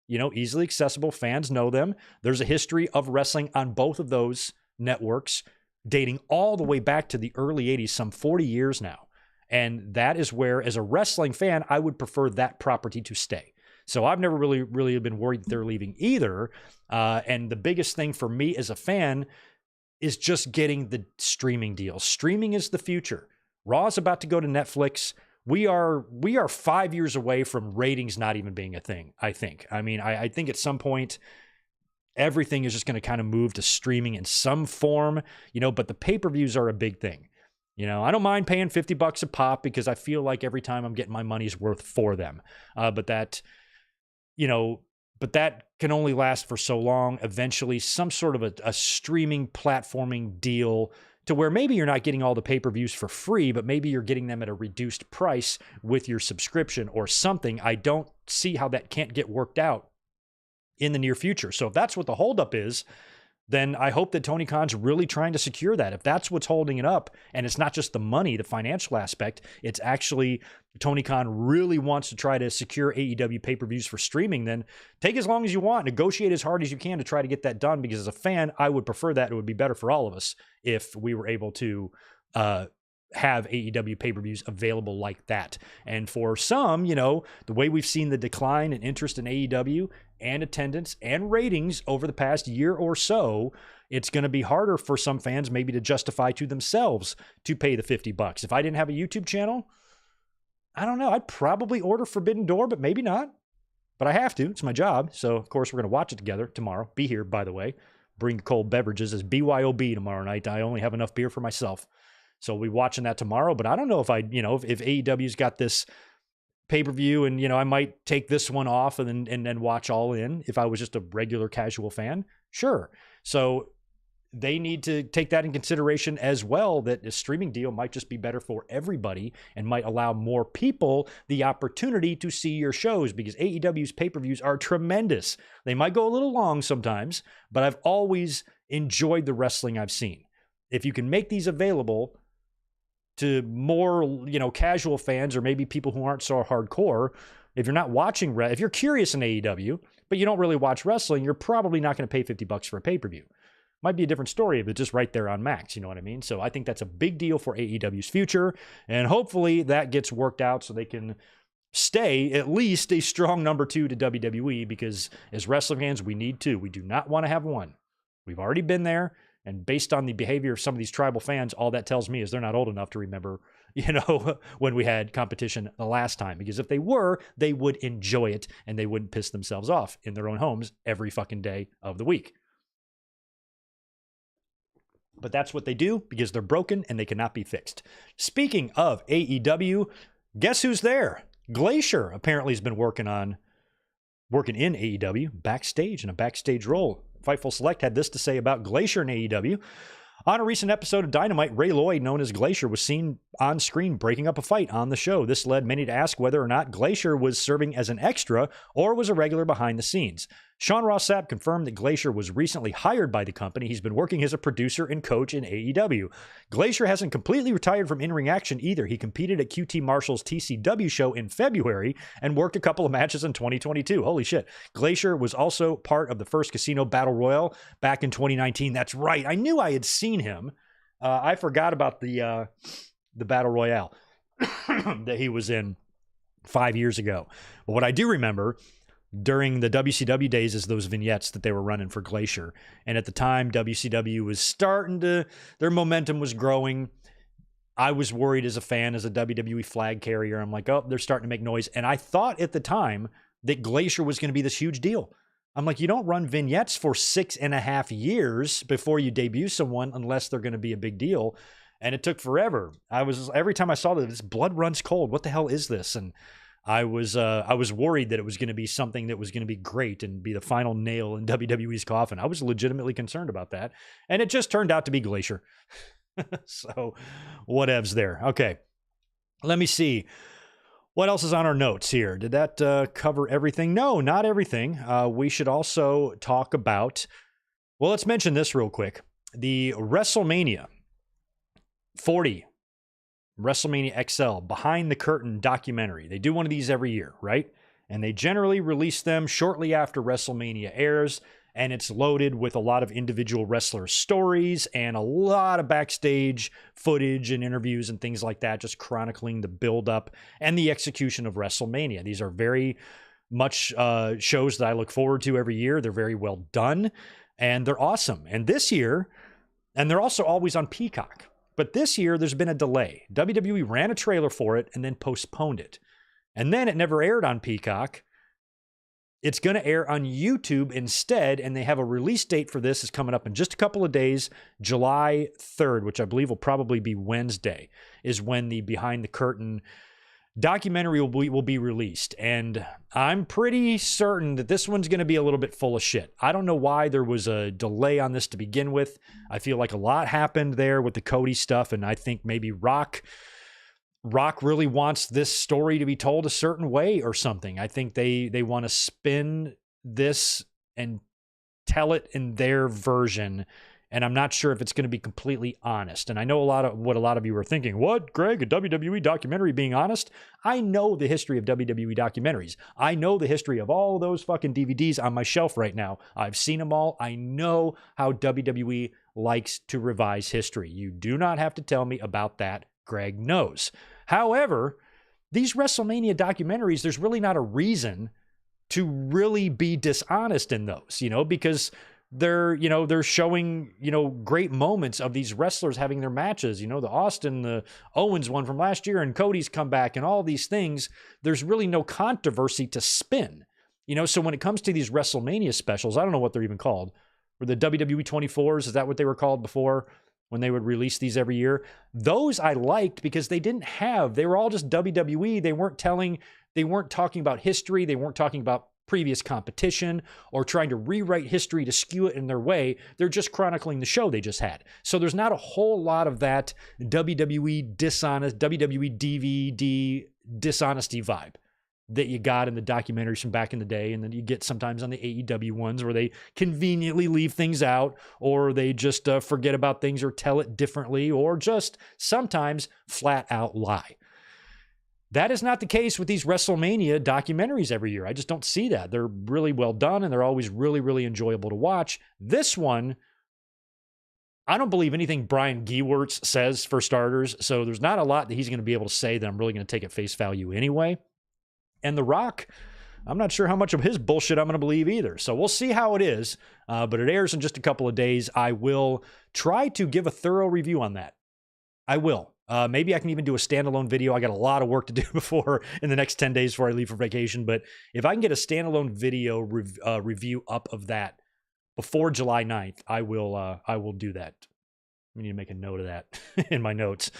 easily accessible. Fans know them. There's a history of wrestling on both of those networks dating all the way back to the early 80s, some 40 years now. And that is where, as a wrestling fan, I would prefer that property to stay. So I've never really been worried that they're leaving either. And the biggest thing for me as a fan is just getting the streaming deal. Streaming is the future. Raw is about to go to Netflix. We are 5 years away from ratings not even being a thing, I think. I think at some point, everything is just going to kind of move to streaming in some form, but the pay-per-views are a big thing. I don't mind paying $50 a pop because I feel like every time I'm getting my money's worth for them. But that can only last for so long. Eventually, some sort of a streaming platforming deal to where maybe you're not getting all the pay-per-views for free, but maybe you're getting them at a reduced price with your subscription or something. I don't see how that can't get worked out in the near future. So if that's what the holdup is, then I hope that Tony Khan's really trying to secure that. If that's what's holding it up, and it's not just the money, the financial aspect, it's actually Tony Khan really wants to try to secure AEW pay-per-views for streaming, then take as long as you want. Negotiate as hard as you can to try to get that done, because as a fan, I would prefer that. It would be better for all of us if we were able to have AEW pay-per-views available like that. And for some, the way we've seen the decline in interest in AEW and attendance and ratings over the past year or so, it's going to be harder for some fans maybe to justify to themselves to pay the $50. If I didn't have a YouTube channel, I don't know. I'd probably order Forbidden Door, but maybe not. But I have to. It's my job. So, of course, we're going to watch it together tomorrow. Be here, by the way. Bring cold beverages as BYOB tomorrow night. I only have enough beer for myself. So we'll be watching that tomorrow. But I don't know if if AEW's got this pay-per-view and, I might take this one off and then watch All In if I was just a regular casual fan. Sure. So they need to take that in consideration as well, that a streaming deal might just be better for everybody and might allow more people the opportunity to see your shows, because AEW's pay-per-views are tremendous. They might go a little long sometimes, but I've always enjoyed the wrestling I've seen. If you can make these available to more, casual fans, or maybe people who aren't so hardcore, if you're not watching, if you're curious in AEW, but you don't really watch wrestling, you're probably not going to pay $50 for a pay-per-view. Might be a different story if it's just right there on Max, you know what I mean? So I think that's a big deal for AEW's future, and hopefully that gets worked out so they can stay at least a strong number 2 to WWE, because as wrestling fans, we need 2. We do not want to have 1. We've already been there, and based on the behavior of some of these tribal fans, all that tells me is they're not old enough to remember, when we had competition the last time. Because if they were, they would enjoy it, and they wouldn't piss themselves off in their own homes every fucking day of the week. But that's what they do because they're broken and they cannot be fixed. Speaking of AEW, guess who's there? Glacier apparently has been working in AEW backstage in a backstage role. Fightful Select had this to say about Glacier in AEW. On a recent episode of Dynamite, Ray Lloyd, known as Glacier, was seen on screen breaking up a fight on the show. This led many to ask whether or not Glacier was serving as an extra or was a regular behind the scenes. Sean Ross Sapp confirmed that Glacier was recently hired by the company. He's been working as a producer and coach in AEW. Glacier hasn't completely retired from in-ring action either. He competed at QT Marshall's TCW show in February and worked a couple of matches in 2022. Holy shit. Glacier was also part of the first Casino Battle Royal back in 2019. That's right. I knew I had seen him. I forgot about the Battle Royale that he was in 5 years ago. But what I do remember during the WCW days is those vignettes that they were running for Glacier. And at the time, WCW was their momentum was growing. I was worried as a fan, as a WWE flag carrier. I'm like, oh, they're starting to make noise. And I thought at the time that Glacier was going to be this huge deal. I'm like, you don't run vignettes for 6.5 years before you debut someone unless they're going to be a big deal. And it took forever. Every time I saw this, blood runs cold. What the hell is this? And I was worried that it was going to be something that was going to be great and be the final nail in WWE's coffin. I was legitimately concerned about that. And it just turned out to be Glacier. So whatevs there. Okay. Let me see. What else is on our notes here? Did that cover everything? No, not everything. We should also talk about, well, let's mention this real quick. The WrestleMania 40 WrestleMania XL Behind the Curtain documentary. They do one of these every year, right? And they generally release them shortly after WrestleMania airs, and it's loaded with a lot of individual wrestler stories and a lot of backstage footage and interviews and things like that, just chronicling the build-up and the execution of WrestleMania. These are very much shows that I look forward to every year. They're very well done, and they're awesome. And this year, and they're also always on Peacock. But this year, there's been a delay. WWE ran a trailer for it and then postponed it. And then it never aired on Peacock. It's going to air on YouTube instead, and they have a release date for this is coming up in just a couple of days. July 3rd, which I believe will probably be Wednesday, is when the Behind the Curtain documentary will be released. And I'm pretty certain that this one's going to be a little bit full of shit. I don't know why there was a delay on this to begin with. I feel like a lot happened there with the Cody stuff, and I think maybe Rock really wants this story to be told a certain way or something. I think they want to spin this and tell it in their version, and I'm not sure if it's going to be completely honest. And I know a lot of you are thinking, what, Greg, a WWE documentary being honest? I know the history of WWE documentaries. I know the history of all those fucking DVDs on my shelf right now. I've seen them all. I know how WWE likes to revise history. You do not have to tell me about that. Greg knows. However, these WrestleMania documentaries, there's really not a reason to really be dishonest in those, because they're showing, great moments of these wrestlers having their matches, the Austin, the Owens one from last year, and Cody's comeback and all these things. There's really no controversy to spin, so when it comes to these WrestleMania specials, I don't know what they're even called. Or the WWE 24s, is that what they were called before? When they would release these every year. Those I liked because they were all just WWE. They weren't talking about history. They weren't talking about previous competition or trying to rewrite history to skew it in their way. They're just chronicling the show they just had. So there's not a whole lot of that WWE DVD dishonesty vibe that you got in the documentaries from back in the day, and then you get sometimes on the AEW ones where they conveniently leave things out, or they just forget about things or tell it differently, or just sometimes flat out lie. That is not the case with these WrestleMania documentaries every year. I just don't see that. They're really well done, and they're always really, really enjoyable to watch. This one I don't believe anything Brian Gewirtz says, for starters. So there's not a lot that he's going to be able to say that I'm really going to take at face value anyway. And The Rock, I'm not sure how much of his bullshit I'm going to believe either. So we'll see how it is. But it airs in just a couple of days. I will try to give a thorough review on that. I will. Maybe I can even do a standalone video. I got a lot of work to do before in the next 10 days before I leave for vacation. But if I can get a standalone video review up of that before July 9th, I will do that. We need to make a note of that in my notes.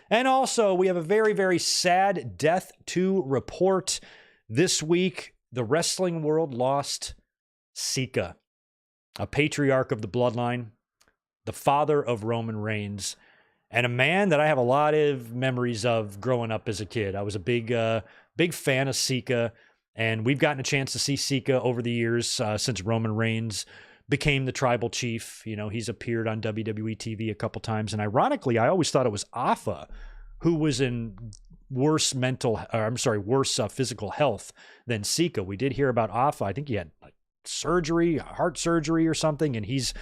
And also, we have a very, very sad death to report. This week, the wrestling world lost Sika, a patriarch of the Bloodline, the father of Roman Reigns, and a man that I have a lot of memories of growing up as a kid. I was a big fan of Sika, and we've gotten a chance to see Sika over the years since Roman Reigns became the tribal chief. You know, he's appeared on WWE TV a couple times, and ironically, I always thought it was Afa who was in worse physical health than Sika. We did hear about Afa. I think he had like surgery, heart surgery or something, and he's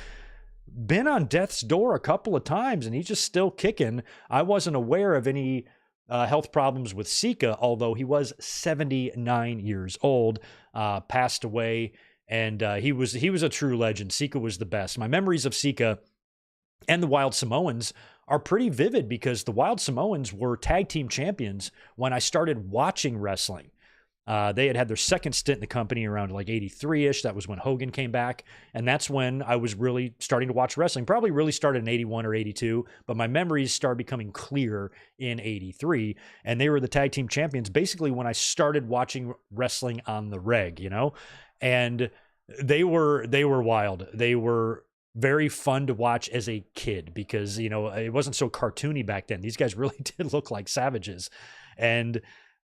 been on death's door a couple of times, and he's just still kicking. I wasn't aware of any health problems with Sika, although he was 79 years old, passed away, and he was a true legend. Sika was the best. My memories of Sika and the Wild Samoans are pretty vivid because the Wild Samoans were tag team champions when I started watching wrestling. They had their second stint in the company around like 83-ish. That was when Hogan came back. And that's when I was really starting to watch wrestling. Probably really started in 81 or 82, but my memories started becoming clear in 83. And they were the tag team champions basically when I started watching wrestling on the reg, you know? And they were wild. They were very fun to watch as a kid because, you know, it wasn't so cartoony back then. These guys really did look like savages. And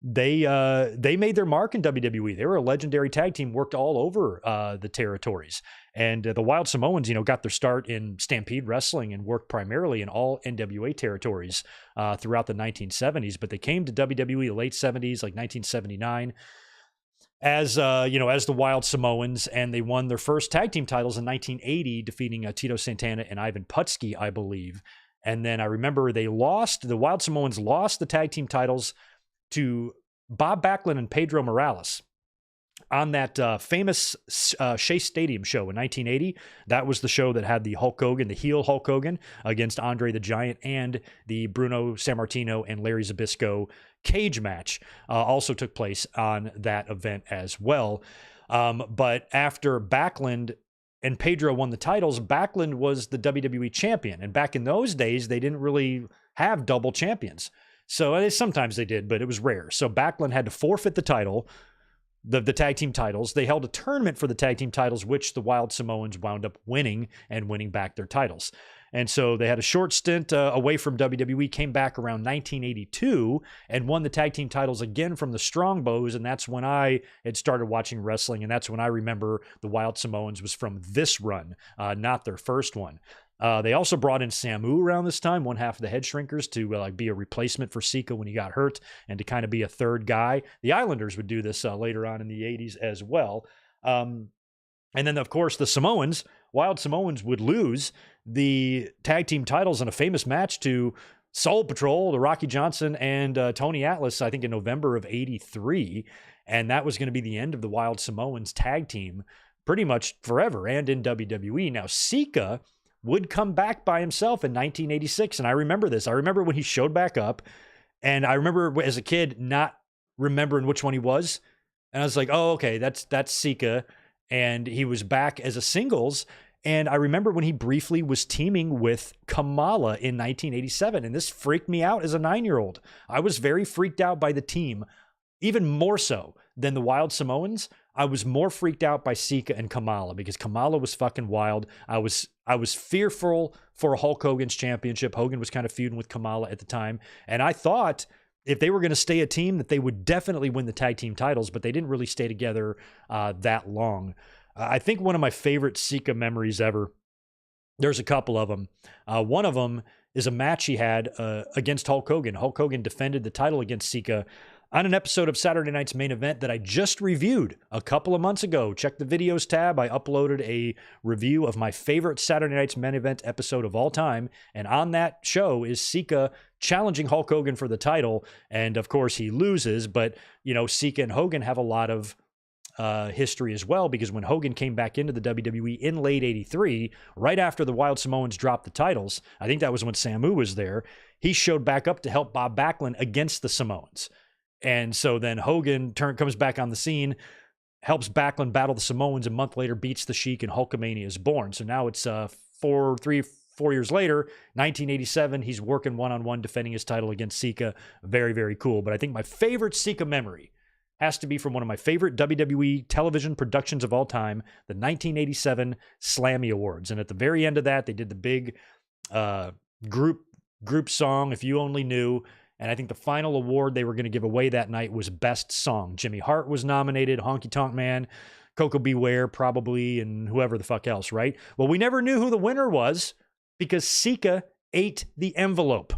they made their mark in WWE. They were a legendary tag team, worked all over the territories. And the Wild Samoans, you know, got their start in Stampede Wrestling and worked primarily in all NWA territories throughout the 1970s. But they came to WWE the late 70s, like 1979, as the Wild Samoans, and they won their first tag team titles in 1980, defeating Tito Santana and Ivan Putski, I believe. And then I remember the Wild Samoans lost the tag team titles to Bob Backlund and Pedro Morales on that famous Shea Stadium show in 1980. That was the show that had the Hulk Hogan, the heel Hulk Hogan, against Andre the Giant, and the Bruno Sammartino and Larry Zbyszko cage match also took place on that event as well. But after Backlund and Pedro won the titles, Backlund was the WWE champion. And back in those days, they didn't really have double champions. So sometimes they did, but it was rare. So Backlund had to forfeit the title, the tag team titles. They held a tournament for the tag team titles, which the Wild Samoans wound up winning and winning back their titles. And so they had a short stint away from WWE, came back around 1982 and won the tag team titles again from the Strongbows. And that's when I had started watching wrestling. And that's when I remember the Wild Samoans was from this run, not their first one. They also brought in Samu around this time, one half of the Head Shrinkers, to be a replacement for Sika when he got hurt and to kind of be a third guy. The Islanders would do this later on in the 80s as well. And then, of course, the Samoans, Wild Samoans, would lose the tag team titles in a famous match to Soul Patrol, the Rocky Johnson and Tony Atlas, I think in November of 83. And that was going to be the end of the Wild Samoans tag team pretty much forever and in WWE. Now, Sika would come back by himself in 1986. And I remember this. I remember when he showed back up, and I remember as a kid not remembering which one he was. And I was like, oh, okay, that's Sika. And he was back as a singles. And I remember when he briefly was teaming with Kamala in 1987. And this freaked me out as a 9-year-old. I was very freaked out by the team, even more so than the Wild Samoans. I was more freaked out by Sika and Kamala because Kamala was fucking wild. I was fearful for Hulk Hogan's championship. Hogan was kind of feuding with Kamala at the time. And I thought if they were going to stay a team that they would definitely win the tag team titles, but they didn't really stay together that long. I think one of my favorite Sika memories ever, there's a couple of them. One of them is a match he had against Hulk Hogan. Hulk Hogan defended the title against Sika on an episode of Saturday Night's Main Event that I just reviewed a couple of months ago. Check the videos tab. I uploaded a review of my favorite Saturday Night's Main Event episode of all time. And on that show is Sika challenging Hulk Hogan for the title. And of course he loses, but Sika and Hogan have a lot of history as well, because when Hogan came back into the WWE in late 83, right after the Wild Samoans dropped the titles, I think that was when Samu was there, he showed back up to help Bob Backlund against the Samoans. And so then Hogan comes back on the scene, helps Backlund battle the Samoans, a month later beats the Sheik, and Hulkamania is born. So now it's 4 years later, 1987, he's working one-on-one defending his title against Sika. Very, very cool. But I think my favorite Sika memory has to be from one of my favorite WWE television productions of all time, the 1987 Slammy Awards. And at the very end of that, they did the big group song, If You Only Knew. And I think the final award they were going to give away that night was Best Song. Jimmy Hart was nominated, Honky Tonk Man, Coco Beware probably, and whoever the fuck else, right? Well, we never knew who the winner was because Sika ate the envelope.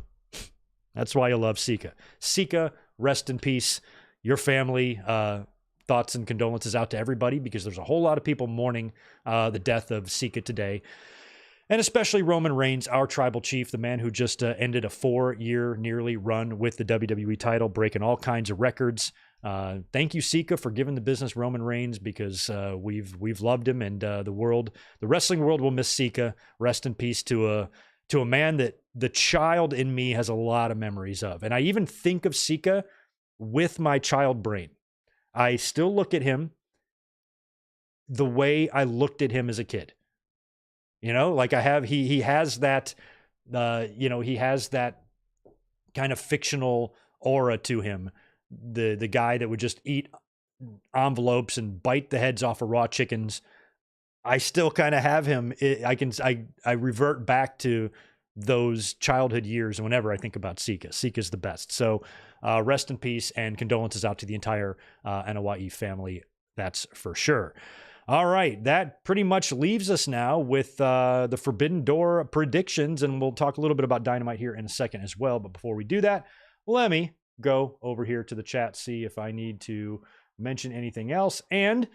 That's why I love Sika. Sika, rest in peace. Your family, thoughts and condolences out to everybody, because there's a whole lot of people mourning the death of Sika today. And especially Roman Reigns, our tribal chief, the man who just ended a 4-year nearly run with the WWE title, breaking all kinds of records. Thank you, Sika, for giving the business Roman Reigns, because we've loved him, and the wrestling world will miss Sika. Rest in peace to a man that the child in me has a lot of memories of. And I even think of Sika with my child brain. I still look at him the way I looked at him as a kid. Like I have, he has that, he has that kind of fictional aura to him. The guy that would just eat envelopes and bite the heads off of raw chickens. I still kind of have him. I revert back to those childhood years whenever I think about Sika. Sika's the best. So rest in peace, and condolences out to the entire Anoa'i family. That's for sure. All right, that pretty much leaves us now with the Forbidden Door predictions, and we'll talk a little bit about Dynamite here in a second as well. But before we do that, let me go over here to the chat, see if I need to mention anything else, and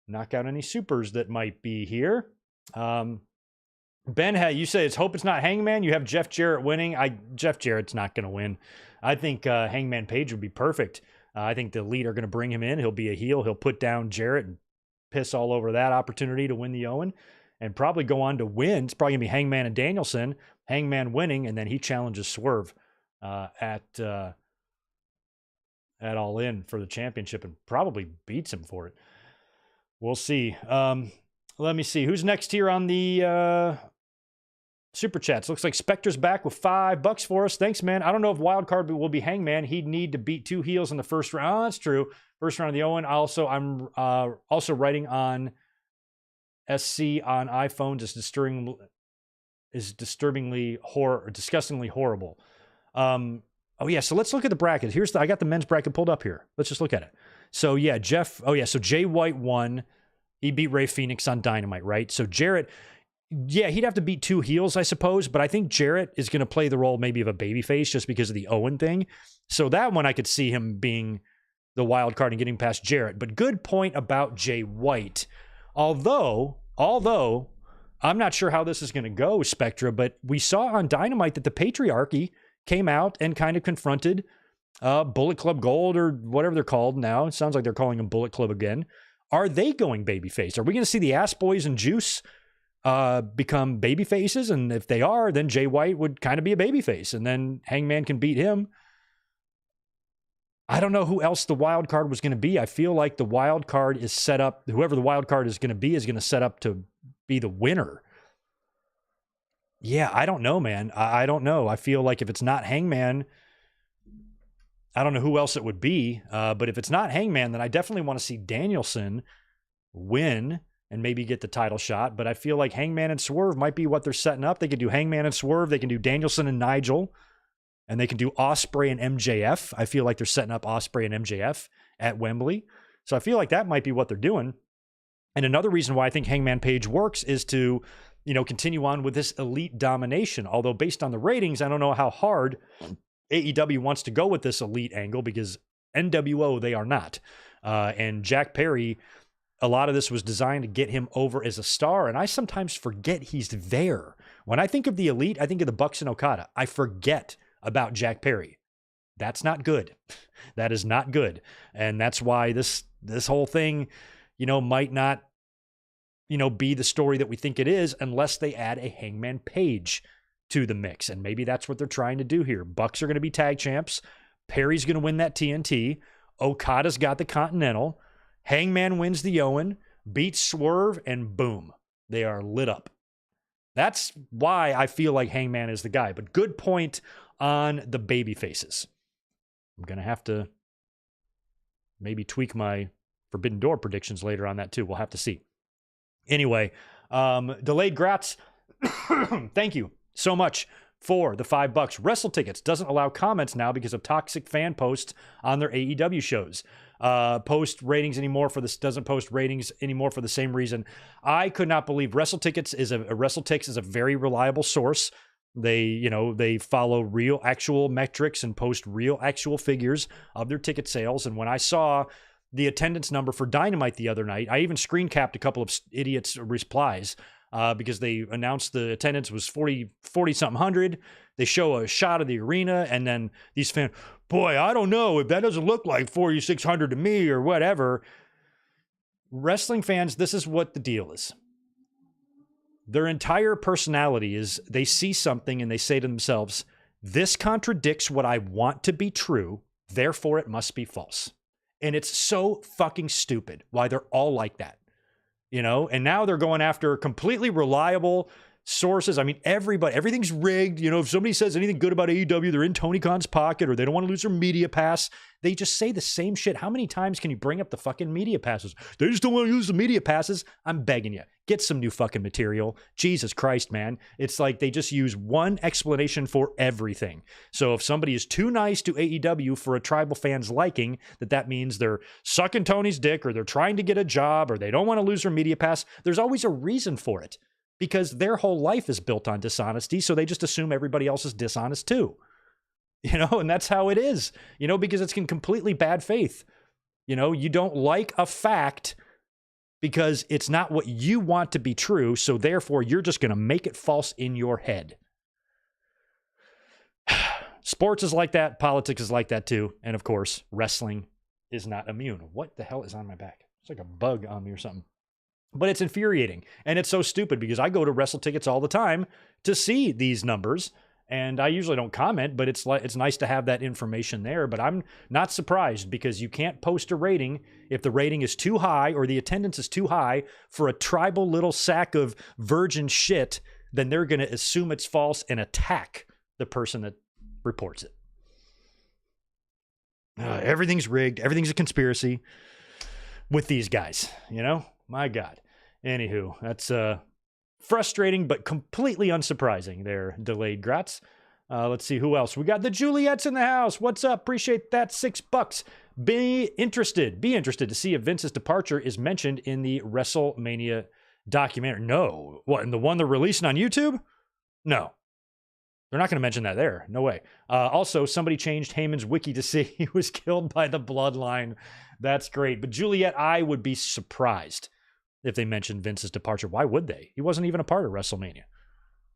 knock out any supers that might be here. Ben, you say hope it's not Hangman. You have Jeff Jarrett winning. Jeff Jarrett's not going to win. I think Hangman Page would be perfect. I think the Elite are going to bring him in. He'll be a heel. He'll put down Jarrett and piss all over that opportunity to win the Owen, and probably go on to win. It's probably going to be Hangman and Danielson. Hangman winning, and then he challenges Swerve at All In for the championship, and probably beats him for it. We'll see. Let me see. Who's next here on the Super Chats? Looks like Spectre's back with $5 for us. Thanks, man. I don't know if Wildcard will be Hangman. He'd need to beat 2 heels in the first round. Oh, that's true. First round of the Owen. I'm also writing on SC on iPhones is disgustingly horrible. Oh yeah. So let's look at the bracket. I got the men's bracket pulled up here. Let's just look at it. So yeah, so Jay White won. He beat Rey Fenix on Dynamite, right? So Jarrett, yeah, he'd have to beat 2 heels, I suppose, but I think Jarrett is going to play the role maybe of a babyface just because of the Owen thing. So that one I could see him being the wild card and getting past Jarrett. But good point about Jay White. Although I'm not sure how this is going to go, Spectra, but we saw on Dynamite that the Patriarchy came out and kind of confronted Bullet Club Gold, or whatever they're called now. It sounds like they're calling them Bullet Club again. Are they going babyface? Are we going to see the Ass Boys and Juice become baby faces? And if they are, then Jay White would kind of be a baby face, and then Hangman can beat him. I don't know who else the wild card was going to be. I feel like the wild card is set up. Whoever the wild card is going to be is going to set up to be the winner. Yeah, I don't know, man. I don't know. I feel like if it's not Hangman, I don't know who else it would be. But if it's not Hangman, then I definitely want to see Danielson win and maybe get the title shot. But I feel like Hangman and Swerve might be what they're setting up. They could do Hangman and Swerve. They can do Danielson and Nigel. And they can do Ospreay and MJF. I feel like they're setting up Ospreay and MJF at Wembley. So I feel like that might be what they're doing. And another reason why I think Hangman Page works is to, continue on with this Elite domination. Although based on the ratings, I don't know how hard AEW wants to go with this Elite angle, because NWO, they are not. And Jack Perry, a lot of this was designed to get him over as a star. And I sometimes forget he's there. When I think of the Elite, I think of the Bucks and Okada. I forget about Jack Perry. That's not good. That is not good. And that's why this whole thing, might not, be the story that we think it is unless they add a Hangman Page to the mix. And maybe that's what they're trying to do here. Bucks are going to be tag champs. Perry's going to win that TNT. Okada's got the Continental. Hangman wins the Owen, beats Swerve, and boom, they are lit up. That's why I feel like Hangman is the guy. But good point on the baby faces. I'm going to have to maybe tweak my Forbidden Door predictions later on that too. We'll have to see. Anyway, Delayed Grats, thank you so much for the $5. Wrestle Tickets doesn't allow comments now because of toxic fan posts on their AEW shows. Post ratings anymore for this, doesn't post ratings anymore for the same reason. I could not believe WrestleTix is a very reliable source. They follow real actual metrics and post real actual figures of their ticket sales. And when I saw the attendance number for Dynamite the other night, I even screen capped a couple of idiots' replies because they announced the attendance was 40 something hundred. They show a shot of the arena, and then these fans, boy, I don't know if that doesn't look like 4,600 to me or whatever. Wrestling fans, this is what the deal is. Their entire personality is they see something and they say to themselves, this contradicts what I want to be true, therefore it must be false. And it's so fucking stupid why they're all like that. And now they're going after completely reliable sources. I mean, everything's rigged. If somebody says anything good about AEW, they're in Tony Khan's pocket or they don't want to lose their media pass. They just say the same shit. How many times can you bring up the fucking media passes? They just don't want to use the media passes. I'm begging you, get some new fucking material. Jesus Christ, man. It's like they just use one explanation for everything. So if somebody is too nice to AEW for a tribal fan's liking, that means they're sucking Tony's dick or they're trying to get a job or they don't want to lose their media pass. There's always a reason for it. Because their whole life is built on dishonesty, so they just assume everybody else is dishonest too. And that's how it is, because it's in completely bad faith. You don't like a fact because it's not what you want to be true, so therefore you're just going to make it false in your head. Sports is like that, politics is like that too, and of course, wrestling is not immune. What the hell is on my back? It's like a bug on me or something. But it's infuriating, and it's so stupid because I go to Wrestle Tickets all the time to see these numbers, and I usually don't comment, but it's nice to have that information there. But I'm not surprised because you can't post a rating if the rating is too high or the attendance is too high for a tribal little sack of virgin shit. Then they're going to assume it's false and attack the person that reports it. Everything's rigged. Everything's a conspiracy with these guys, My God. Anywho, that's frustrating, but completely unsurprising there, Delayed Grats. Let's see who else. We got the Juliets in the house. What's up? Appreciate that. $6. Be interested to see if Vince's departure is mentioned in the WrestleMania documentary. No. What, in the one they're releasing on YouTube? No. They're not going to mention that there. No way. Also, somebody changed Heyman's wiki to say he was killed by the Bloodline. That's great. But Juliet, I would be surprised if they mentioned Vince's departure. Why would they? He wasn't even a part of WrestleMania.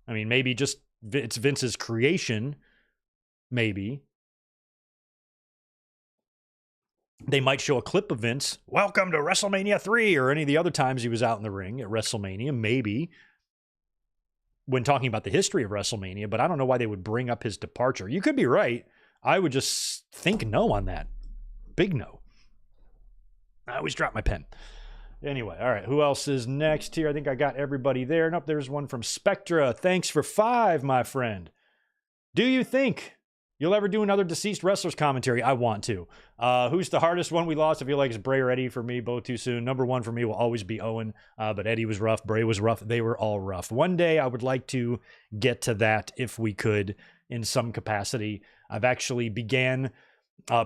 I mean, maybe just it's Vince's creation. Maybe. They might show a clip of Vince. Welcome to WrestleMania 3 or any of the other times he was out in the ring at WrestleMania. Maybe. When talking about the history of WrestleMania, but I don't know why they would bring up his departure. You could be right. I would just think no on that. Big no. I always drop my pen. Anyway, all right. Who else is next here? I think I got everybody there. Nope, there's one from Spectra. Thanks for 5, my friend. Do you think you'll ever do another deceased wrestlers commentary? I want to. Who's the hardest one we lost? I feel like it's Bray or Eddie for me, both too soon. Number 1 for me will always be Owen, but Eddie was rough. Bray was rough. They were all rough. One day I would like to get to that if we could in some capacity. I've actually began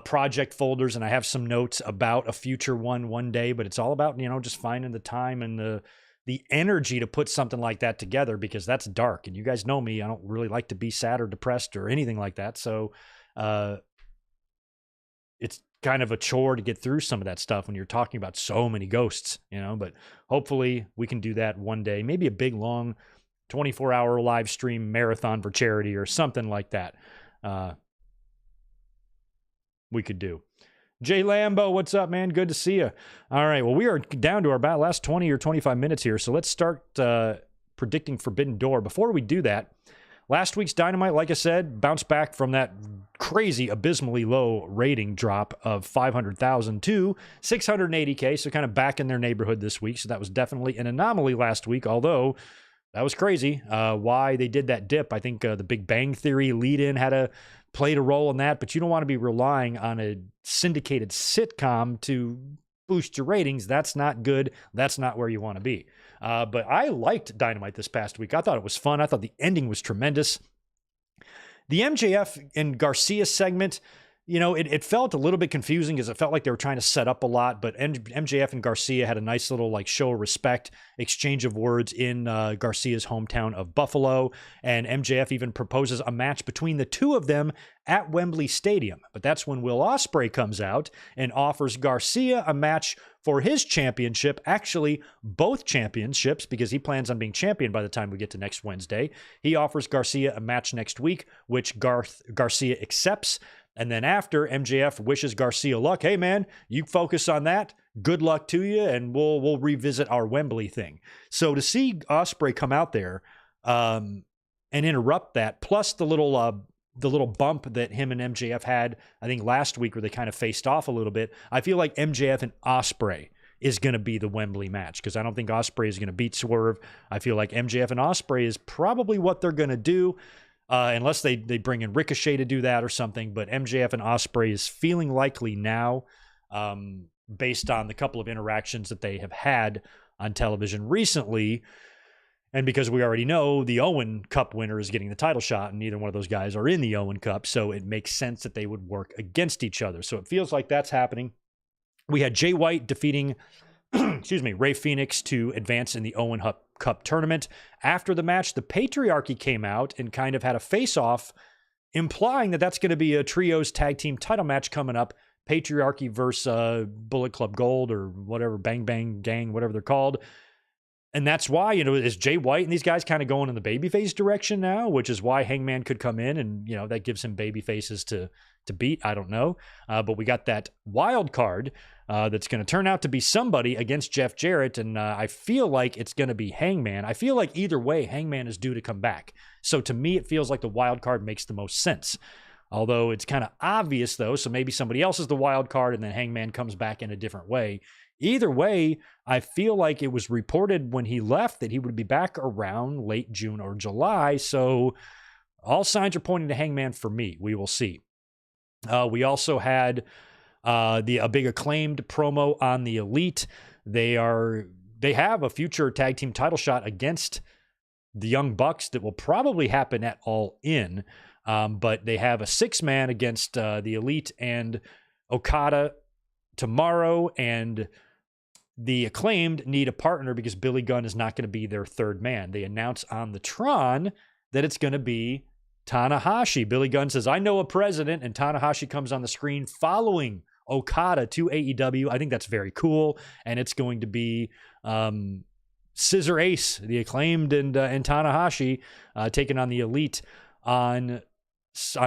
project folders and I have some notes about a future one day, but it's all about, just finding the time and the energy to put something like that together because that's dark. And you guys know me, I don't really like to be sad or depressed or anything like that. So it's kind of a chore to get through some of that stuff when you're talking about so many ghosts, but hopefully we can do that one day, maybe a big, long 24-hour live stream marathon for charity or something like that. We could do. Jay Lambo, what's up, man? Good to see you. All right, well, we are down to our about last 20 or 25 minutes here, so let's start predicting Forbidden Door. Before we do that, last week's Dynamite, like I said, bounced back from that crazy, abysmally low rating drop of 500,000 to 680K, so kind of back in their neighborhood this week. So that was definitely an anomaly last week, although that was crazy. Why they did that dip, I think the Big Bang Theory lead-in played a role in that, but you don't want to be relying on a syndicated sitcom to boost your ratings. That's not good. That's not where you want to be. But I liked Dynamite this past week. I thought it was fun. I thought the ending was tremendous. The MJF and Garcia segment, it felt a little bit confusing because it felt like they were trying to set up a lot, but MJF and Garcia had a nice little show of respect, exchange of words in Garcia's hometown of Buffalo, and MJF even proposes a match between the two of them at Wembley Stadium. But that's when Will Ospreay comes out and offers Garcia a match for his championship, actually both championships, because he plans on being champion by the time we get to next Wednesday. He offers Garcia a match next week, which Garcia accepts. And then after, MJF wishes Garcia luck. Hey, man, you focus on that. Good luck to you, and we'll revisit our Wembley thing. So to see Ospreay come out there and interrupt that, plus the little bump that him and MJF had, I think last week, where they kind of faced off a little bit, I feel like MJF and Ospreay is going to be the Wembley match, because I don't think Ospreay is going to beat Swerve. I feel like MJF and Ospreay is probably what they're going to do. Unless they bring in Ricochet to do that or something. But MJF and Ospreay is feeling likely now, based on the couple of interactions that they have had on television recently. And because we already know the Owen Cup winner is getting the title shot, and neither one of those guys are in the Owen Cup, so it makes sense that they would work against each other. So it feels like that's happening. We had Jay White defeating Ray Phoenix to advance in the Owen Cup tournament. After the match, the Patriarchy came out and kind of had a face-off, implying that that's going to be a trios tag team title match coming up. Patriarchy versus Bullet Club Gold, or whatever, Bang Bang Gang, whatever they're called. And that's why, is Jay White and these guys kind of going in the babyface direction now, which is why Hangman could come in and, that gives him baby faces to beat. I don't know. But we got that wild card that's going to turn out to be somebody against Jeff Jarrett. And I feel like it's going to be Hangman. I feel like either way, Hangman is due to come back. So to me, it feels like the wild card makes the most sense. Although it's kind of obvious, though, so maybe somebody else is the wild card and then Hangman comes back in a different way. Either way, I feel like it was reported when he left that he would be back around late June or July. So all signs are pointing to Hangman for me. We will see. We also had a big Acclaimed promo on the Elite. They have a future tag team title shot against the Young Bucks that will probably happen at All In. But they have a 6-man against the Elite and Okada tomorrow, and the Acclaimed need a partner because Billy Gunn is not going to be their third man. They announce on the Tron that it's going to be Tanahashi. Billy Gunn says, I know a president, and Tanahashi comes on the screen following Okada to AEW. I think that's very cool, and it's going to be Scissor Ace, the Acclaimed, and Tanahashi taking on the Elite on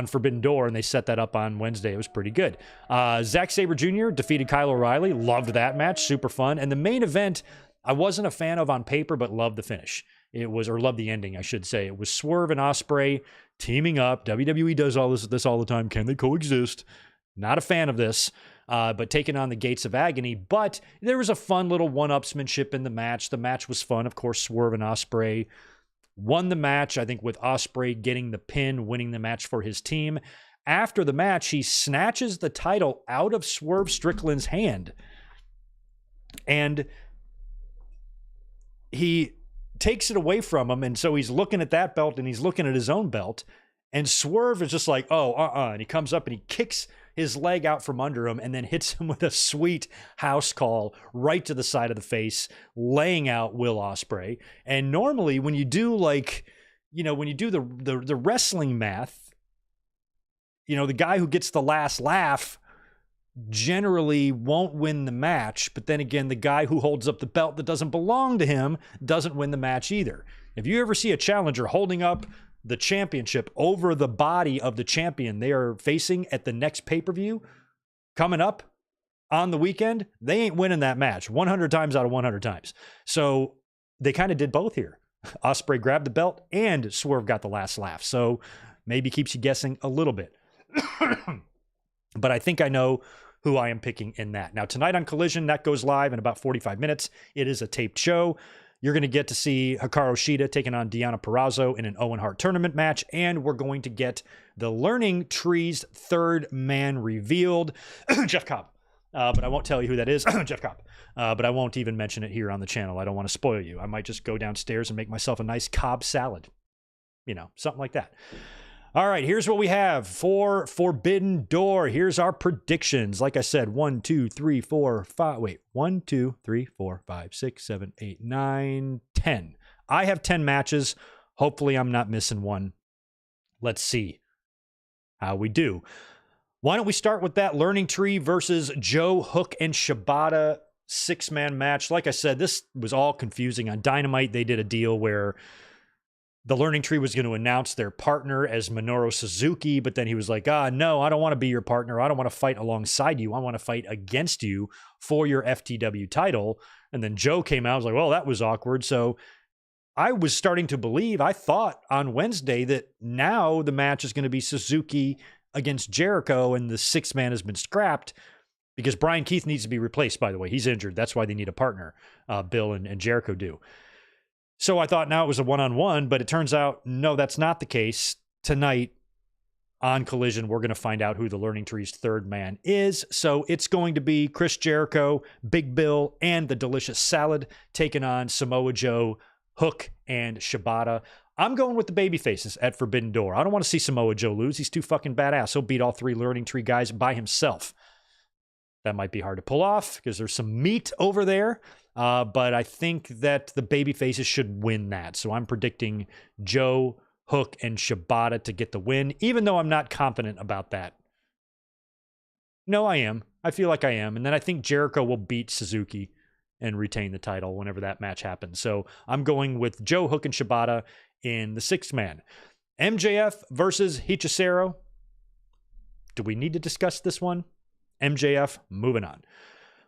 Forbidden Door, and they set that up on Wednesday. It was pretty good. Zack Sabre Jr. defeated Kyle O'Reilly. Loved that match. Super fun. And the main event, I wasn't a fan of on paper, but loved the finish. Loved the ending, I should say. It was Swerve and Ospreay teaming up. WWE does all this all the time. Can they coexist? Not a fan of this, but taking on the Gates of Agony. But there was a fun little one-upsmanship in the match. The match was fun. Of course, Swerve and Ospreay won the match, I think, with Ospreay getting the pin, winning the match for his team. After the match, he snatches the title out of Swerve Strickland's hand. And he takes it away from him. And so he's looking at that belt and he's looking at his own belt. And Swerve is just like, And he comes up and he kicks his leg out from under him and then hits him with a sweet house call right to the side of the face, laying out Will Ospreay. And normally when you do the wrestling math, the guy who gets the last laugh generally won't win the match, but then again, the guy who holds up the belt that doesn't belong to him doesn't win the match either. If you ever see a challenger holding up the championship over the body of the champion they are facing at the next pay-per-view coming up on the weekend, they ain't winning that match 100 times out of 100 times. So they kind of did both here. Ospreay grabbed the belt and Swerve got the last laugh. So maybe keeps you guessing a little bit. But I think I know who I am picking in that. Now, tonight on Collision, that goes live in about 45 minutes. It is a taped show. You're going to get to see Hikaru Shida taking on Deonna Purrazzo in an Owen Hart tournament match, and we're going to get the Learning Tree's third man revealed, Jeff Cobb. But I won't tell you who that is, Jeff Cobb. But I won't even mention it here on the channel. I don't want to spoil you. I might just go downstairs and make myself a nice Cobb salad. You know, something like that. All right, here's what we have for Forbidden Door. Here's our predictions. Like I said, 1, 2, 3, 4, 5. Wait, 1, 2, 3, 4, 5, 6, 7, 8, 9, 10. I have 10 matches. Hopefully, I'm not missing one. Let's see how we do. Why don't we start with that Learning Tree versus Joe, Hook, and Shibata 6-man match. Like I said, this was all confusing. On Dynamite, they did a deal where the Learning Tree was going to announce their partner as Minoru Suzuki, but then he was like, no, I don't want to be your partner. I don't want to fight alongside you. I want to fight against you for your FTW title. And then Joe came out. I was like, well, that was awkward. So I was starting to believe, I thought on Wednesday that now the match is going to be Suzuki against Jericho and the 6-man has been scrapped because Brian Keith needs to be replaced, by the way. He's injured. That's why they need a partner. Bill and Jericho do. So I thought now it was a one-on-one, but it turns out, no, that's not the case. Tonight on Collision, we're going to find out who the Learning Tree's third man is. So it's going to be Chris Jericho, Big Bill, and the Delicious Salad taking on Samoa Joe, Hook, and Shibata. I'm going with the babyfaces at Forbidden Door. I don't want to see Samoa Joe lose. He's too fucking badass. He'll beat all 3 Learning Tree guys by himself. That might be hard to pull off because there's some meat over there. But I think that the babyfaces should win that. So I'm predicting Joe, Hook, and Shibata to get the win, even though I'm not confident about that. No, I am. I feel like I am. And then I think Jericho will beat Suzuki and retain the title whenever that match happens. So I'm going with Joe, Hook, and Shibata in the 6-man. MJF versus Hechicero. Do we need to discuss this one? MJF, moving on.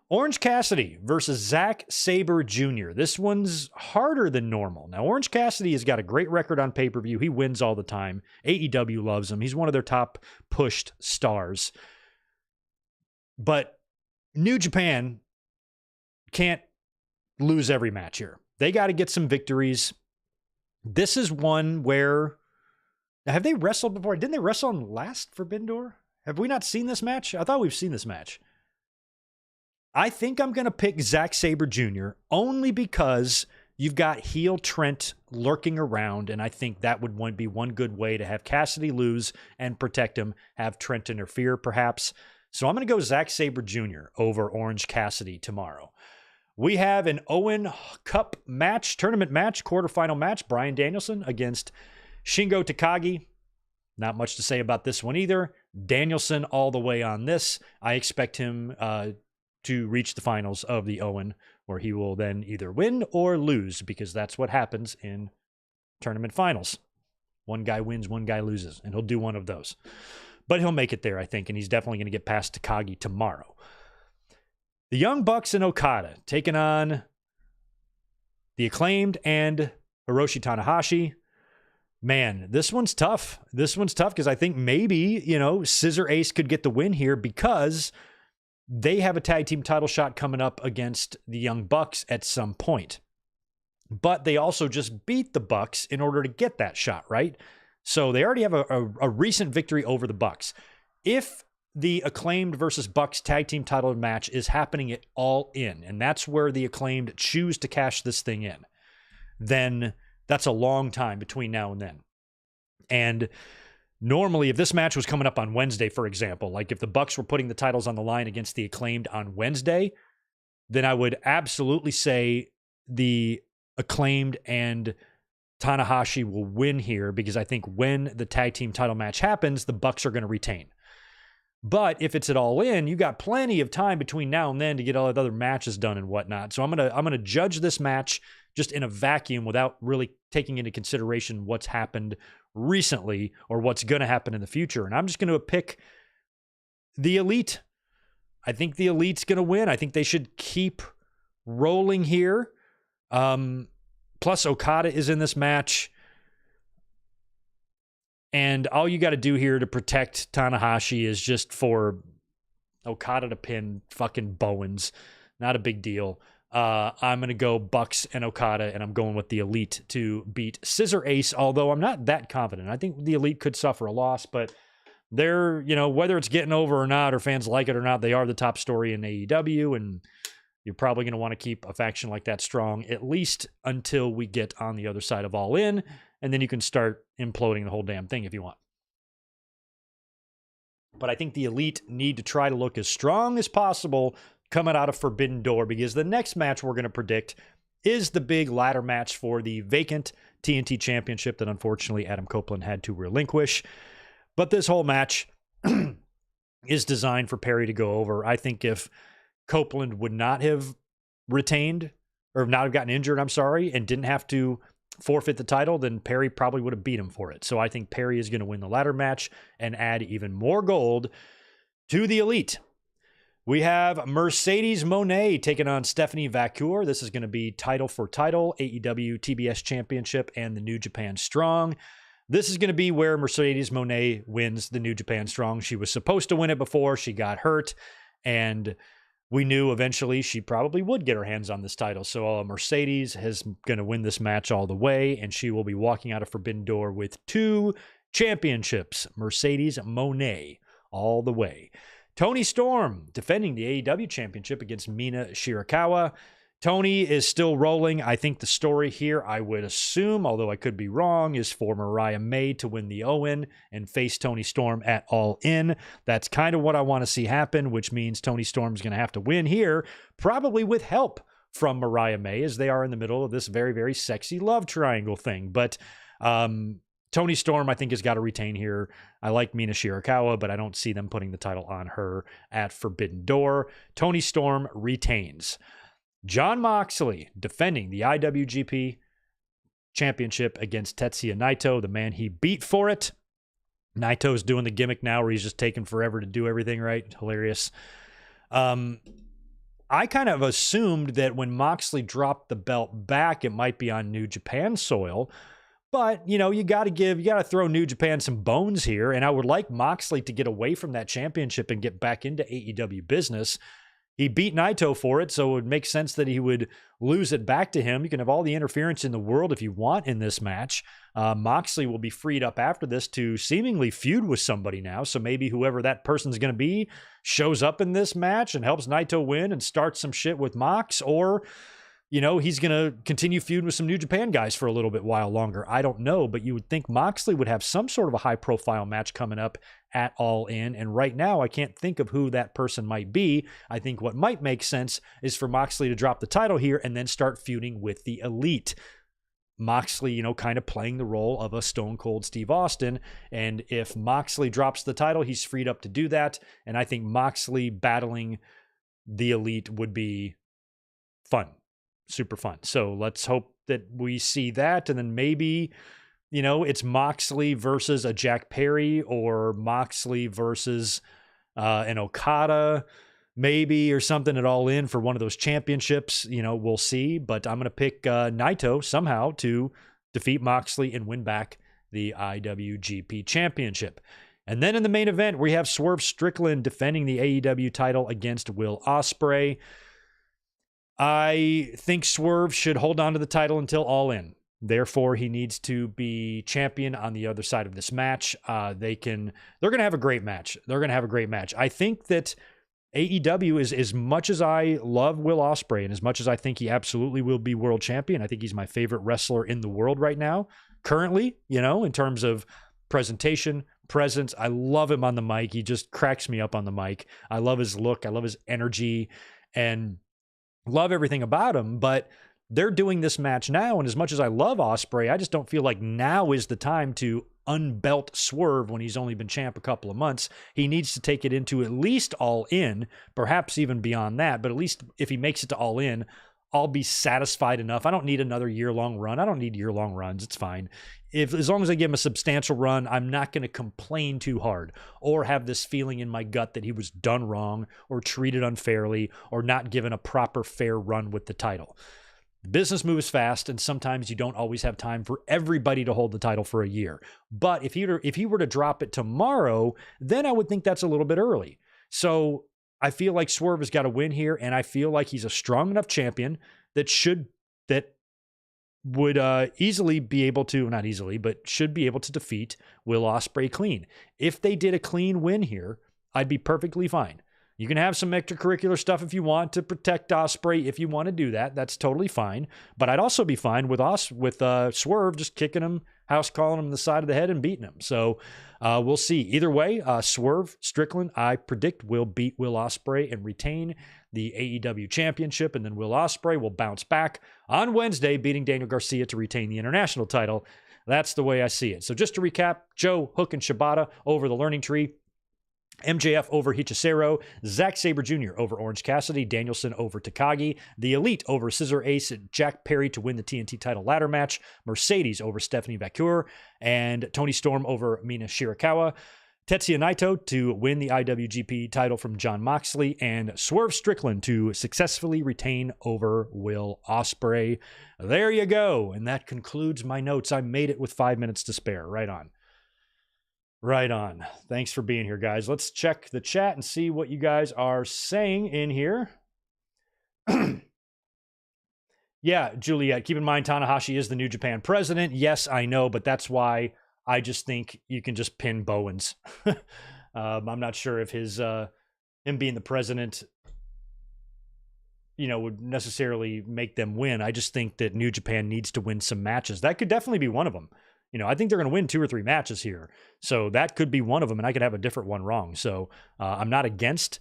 Orange Cassidy versus Zack Sabre Jr. This one's harder than normal. Now, Orange Cassidy has got a great record on pay-per-view. He wins all the time. AEW loves him. He's one of their top pushed stars. But New Japan can't lose every match here. They got to get some victories. This is one where... Now, have they wrestled before? Didn't they wrestle on last Forbidden Door? Have we not seen this match? I thought we've seen this match. I think I'm going to pick Zack Sabre Jr. only because you've got heel Trent lurking around, and I think that would be one good way to have Cassidy lose and protect him, have Trent interfere perhaps. So I'm going to go Zack Sabre Jr. over Orange Cassidy tomorrow. We have an Owen Cup match, tournament match, quarterfinal match. Bryan Danielson against Shingo Takagi. Not much to say about this one either. Danielson all the way on this. I expect him to reach the finals of the Owen, where he will then either win or lose, because that's what happens in tournament finals. One guy wins, one guy loses, and he'll do one of those. But he'll make it there, I think, and he's definitely going to get past Takagi tomorrow. The Young Bucks and Okada taking on the Acclaimed and Hiroshi Tanahashi. Man, this one's tough. This one's tough because I think maybe, Scissor Ace could get the win here because they have a tag team title shot coming up against the Young Bucks at some point. But they also just beat the Bucks in order to get that shot, right? So they already have a recent victory over the Bucks. If the Acclaimed versus Bucks tag team title match is happening at All In, and that's where the Acclaimed choose to cash this thing in, then that's a long time between now and then. And normally, if this match was coming up on Wednesday, for example, like if the Bucks were putting the titles on the line against the Acclaimed on Wednesday, then I would absolutely say the Acclaimed and Tanahashi will win here, because I think when the tag team title match happens, the Bucks are going to retain. But if it's at All In, you got plenty of time between now and then to get all the other matches done and whatnot. So I'm gonna judge this match just in a vacuum without really taking into consideration what's happened recently or what's going to happen in the future. And I'm just going to pick the Elite. I think the Elite's going to win. I think they should keep rolling here. Plus, Okada is in this match. And all you got to do here to protect Tanahashi is just for Okada to pin fucking Bowens. Not a big deal. I'm going to go Bucks and Okada, and I'm going with the Elite to beat Scissor Ace, although I'm not that confident. I think the Elite could suffer a loss, but they're, whether it's getting over or not, or fans like it or not, they are the top story in AEW, and you're probably going to want to keep a faction like that strong, at least until we get on the other side of All In, and then you can start imploding the whole damn thing if you want. But I think the Elite need to try to look as strong as possible coming out of Forbidden Door, because the next match we're going to predict is the big ladder match for the vacant TNT Championship that unfortunately Adam Copeland had to relinquish. But this whole match is designed for Perry to go over. I think if Copeland would not have retained, or not have gotten injured, and didn't have to forfeit the title, then Perry probably would have beat him for it. So I think Perry is going to win the ladder match and add even more gold to the Elite. We have Mercedes Moné taking on Stephanie Vacour. This is going to be title for title, AEW TBS Championship and the New Japan Strong. This is going to be where Mercedes Moné wins the New Japan Strong. She was supposed to win it before. She got hurt, and we knew eventually she probably would get her hands on this title. So Mercedes is going to win this match all the way, and she will be walking out of Forbidden Door with 2 championships. Mercedes Moné all the way. Toni Storm defending the AEW Championship against Mina Shirakawa. Toni is still rolling. I think the story here, I would assume, although I could be wrong, is for Mariah May to win the Owen and face Toni Storm at All In. That's kind of what I want to see happen, which means Toni Storm's going to have to win here, probably with help from Mariah May, as they are in the middle of this very, very sexy love triangle thing. But Toni Storm, I think, has got to retain here. I like Mina Shirakawa, but I don't see them putting the title on her at Forbidden Door. Toni Storm retains. Jon Moxley defending the IWGP Championship against Tetsuya Naito, the man he beat for it. Naito's doing the gimmick now where he's just taking forever to do everything right. Hilarious. I kind of assumed that when Moxley dropped the belt back, it might be on New Japan soil. But, you got to throw New Japan some bones here. And I would like Moxley to get away from that championship and get back into AEW business. He beat Naito for it, so it would make sense that he would lose it back to him. You can have all the interference in the world if you want in this match. Moxley will be freed up after this to seemingly feud with somebody now. So maybe whoever that person's going to be shows up in this match and helps Naito win and starts some shit with Mox, or he's going to continue feud with some New Japan guys for a little bit while longer. I don't know, but you would think Moxley would have some sort of a high-profile match coming up at All In, and right now I can't think of who that person might be. I think what might make sense is for Moxley to drop the title here and then start feuding with the Elite. Moxley, kind of playing the role of a Stone Cold Steve Austin, and if Moxley drops the title, he's freed up to do that, and I think Moxley battling the Elite would be fun. Super fun. So let's hope that we see that. And then maybe, it's Moxley versus a Jack Perry, or Moxley versus an Okada, maybe, or something at All In for one of those championships. We'll see. But I'm going to pick Naito somehow to defeat Moxley and win back the IWGP Championship. And then in the main event, we have Swerve Strickland defending the AEW title against Will Ospreay. I think Swerve should hold on to the title until All In. Therefore, he needs to be champion on the other side of this match. They're going to have a great match. I think that AEW is, as much as I love Will Ospreay and as much as I think he absolutely will be world champion, I think he's my favorite wrestler in the world right now, currently, in terms of presentation, presence. I love him on the mic. He just cracks me up on the mic. I love his look. I love his energy, and love everything about him. But they're doing this match now, and as much as I love Ospreay, I just don't feel like now is the time to unbelt Swerve when he's only been champ a couple of months. He needs to take it into at least All In, perhaps even beyond that. But at least if he makes it to All In, I'll be satisfied enough. I don't need another year-long run. I don't need year-long runs. It's fine. As long as I give him a substantial run, I'm not going to complain too hard or have this feeling in my gut that he was done wrong or treated unfairly or not given a proper fair run with the title. The business moves fast, and sometimes you don't always have time for everybody to hold the title for a year. But if he were to drop it tomorrow, then I would think that's a little bit early. So I feel like Swerve has got to win here, and I feel like he's a strong enough champion that would easily be able to, not easily, but should be able to defeat Will Ospreay clean. If they did a clean win here, I'd be perfectly fine. You can have some extracurricular stuff if you want to protect Ospreay. If you want to do that, that's totally fine. But I'd also be fine with Swerve just kicking him, house calling him in the side of the head and beating him. So we'll see. Either way, Swerve Strickland, I predict, will beat Will Ospreay and retain the AEW championship. And then Will Ospreay will bounce back on Wednesday, beating Daniel Garcia to retain the international title. That's the way I see it. So just to recap, Joe, Hook, and Shibata over the Learning Tree. MJF over Hichisero, Zack Sabre Jr. over Orange Cassidy, Danielson over Takagi, The Elite over Scissor Ace and Jack Perry to win the TNT title ladder match, Mercedes over Stephanie Vaquer, and Tony Storm over Mina Shirakawa, Tetsuya Naito to win the IWGP title from Jon Moxley, and Swerve Strickland to successfully retain over Will Ospreay. There you go. And that concludes my notes. I made it with 5 minutes to spare. Right on. Right on. Thanks for being here, guys. Let's check the chat and see what you guys are saying in here. Yeah, Juliet, keep in mind Tanahashi is the New Japan president. Yes, I know, but that's why I just think you can just pin Bowens. I'm not sure if him being the president, would necessarily make them win. I just think that New Japan needs to win some matches. That could definitely be one of them. I think they're going to win 2 or 3 matches here. So that could be one of them, and I could have a different one wrong. So I'm not against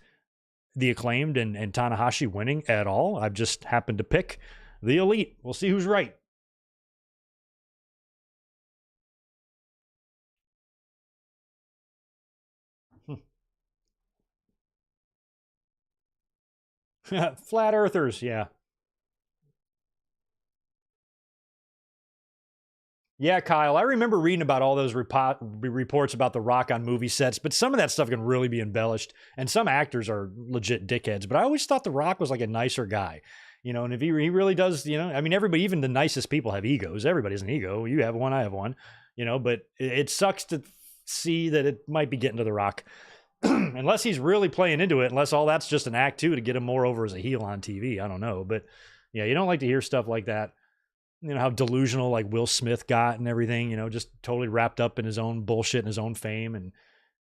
the Acclaimed and Tanahashi winning at all. I've just happened to pick the Elite. We'll see who's right. Flat Earthers, yeah. Yeah, Kyle, I remember reading about all those reports about The Rock on movie sets, but some of that stuff can really be embellished, and some actors are legit dickheads, but I always thought The Rock was like a nicer guy, and if he really does, everybody, even the nicest people have egos. Everybody has an ego. You have one, I have one, but it sucks to see that it might be getting to The Rock, unless he's really playing into it, unless all that's just an act too to get him more over as a heel on TV. I don't know, but yeah, you don't like to hear stuff like that. How delusional like Will Smith got and everything, just totally wrapped up in his own bullshit and his own fame, and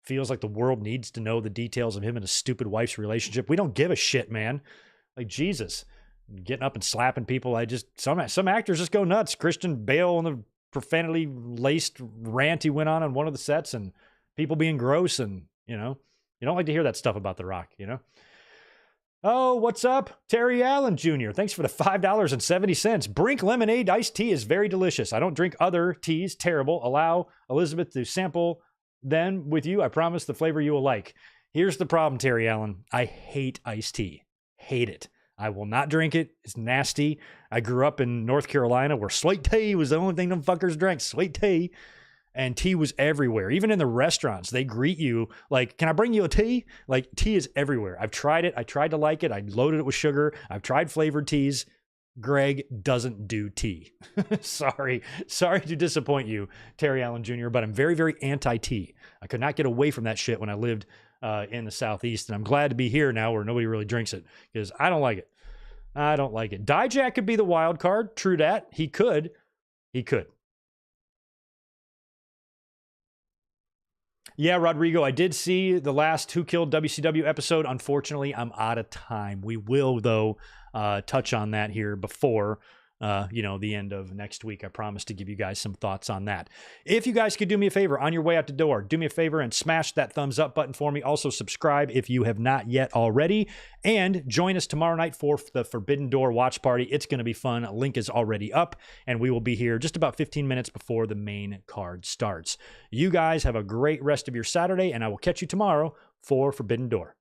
feels like the world needs to know the details of him and his stupid wife's relationship. We don't give a shit, man. Like, Jesus, getting up and slapping people. Some actors just go nuts. Christian Bale on the profanity laced rant he went on one of the sets, and people being gross, and you don't like to hear that stuff about The Rock, Oh, what's up? Terry Allen Jr. Thanks for the $5.70. Brink lemonade iced tea is very delicious. I don't drink other teas. Terrible. Allow Elizabeth to sample then with you. I promise the flavor you will like. Here's the problem, Terry Allen. I hate iced tea. Hate it. I will not drink it. It's nasty. I grew up in North Carolina where sweet tea was the only thing them fuckers drank. Sweet tea. And tea was everywhere. Even in the restaurants, they greet you like, can I bring you a tea? Like, tea is everywhere. I've tried it. I tried to like it. I loaded it with sugar. I've tried flavored teas. Greg doesn't do tea. Sorry to disappoint you, Terry Allen Jr., but I'm very, very anti-tea. I could not get away from that shit when I lived in the Southeast, and I'm glad to be here now where nobody really drinks it because I don't like it. I don't like it. Dijak could be the wild card. True that. He could. Yeah, Rodrigo, I did see the last Who Killed WCW episode. Unfortunately, I'm out of time. We will, though, touch on that here before the end of next week. I promise to give you guys some thoughts on that. If you guys could do me a favor on your way out the door, do me a favor and smash that thumbs up button for me. Also subscribe if you have not yet already, and join us tomorrow night for the Forbidden Door watch party. It's going to be fun. Link is already up, and we will be here just about 15 minutes before the main card starts. You guys have a great rest of your Saturday, and I will catch you tomorrow for Forbidden Door.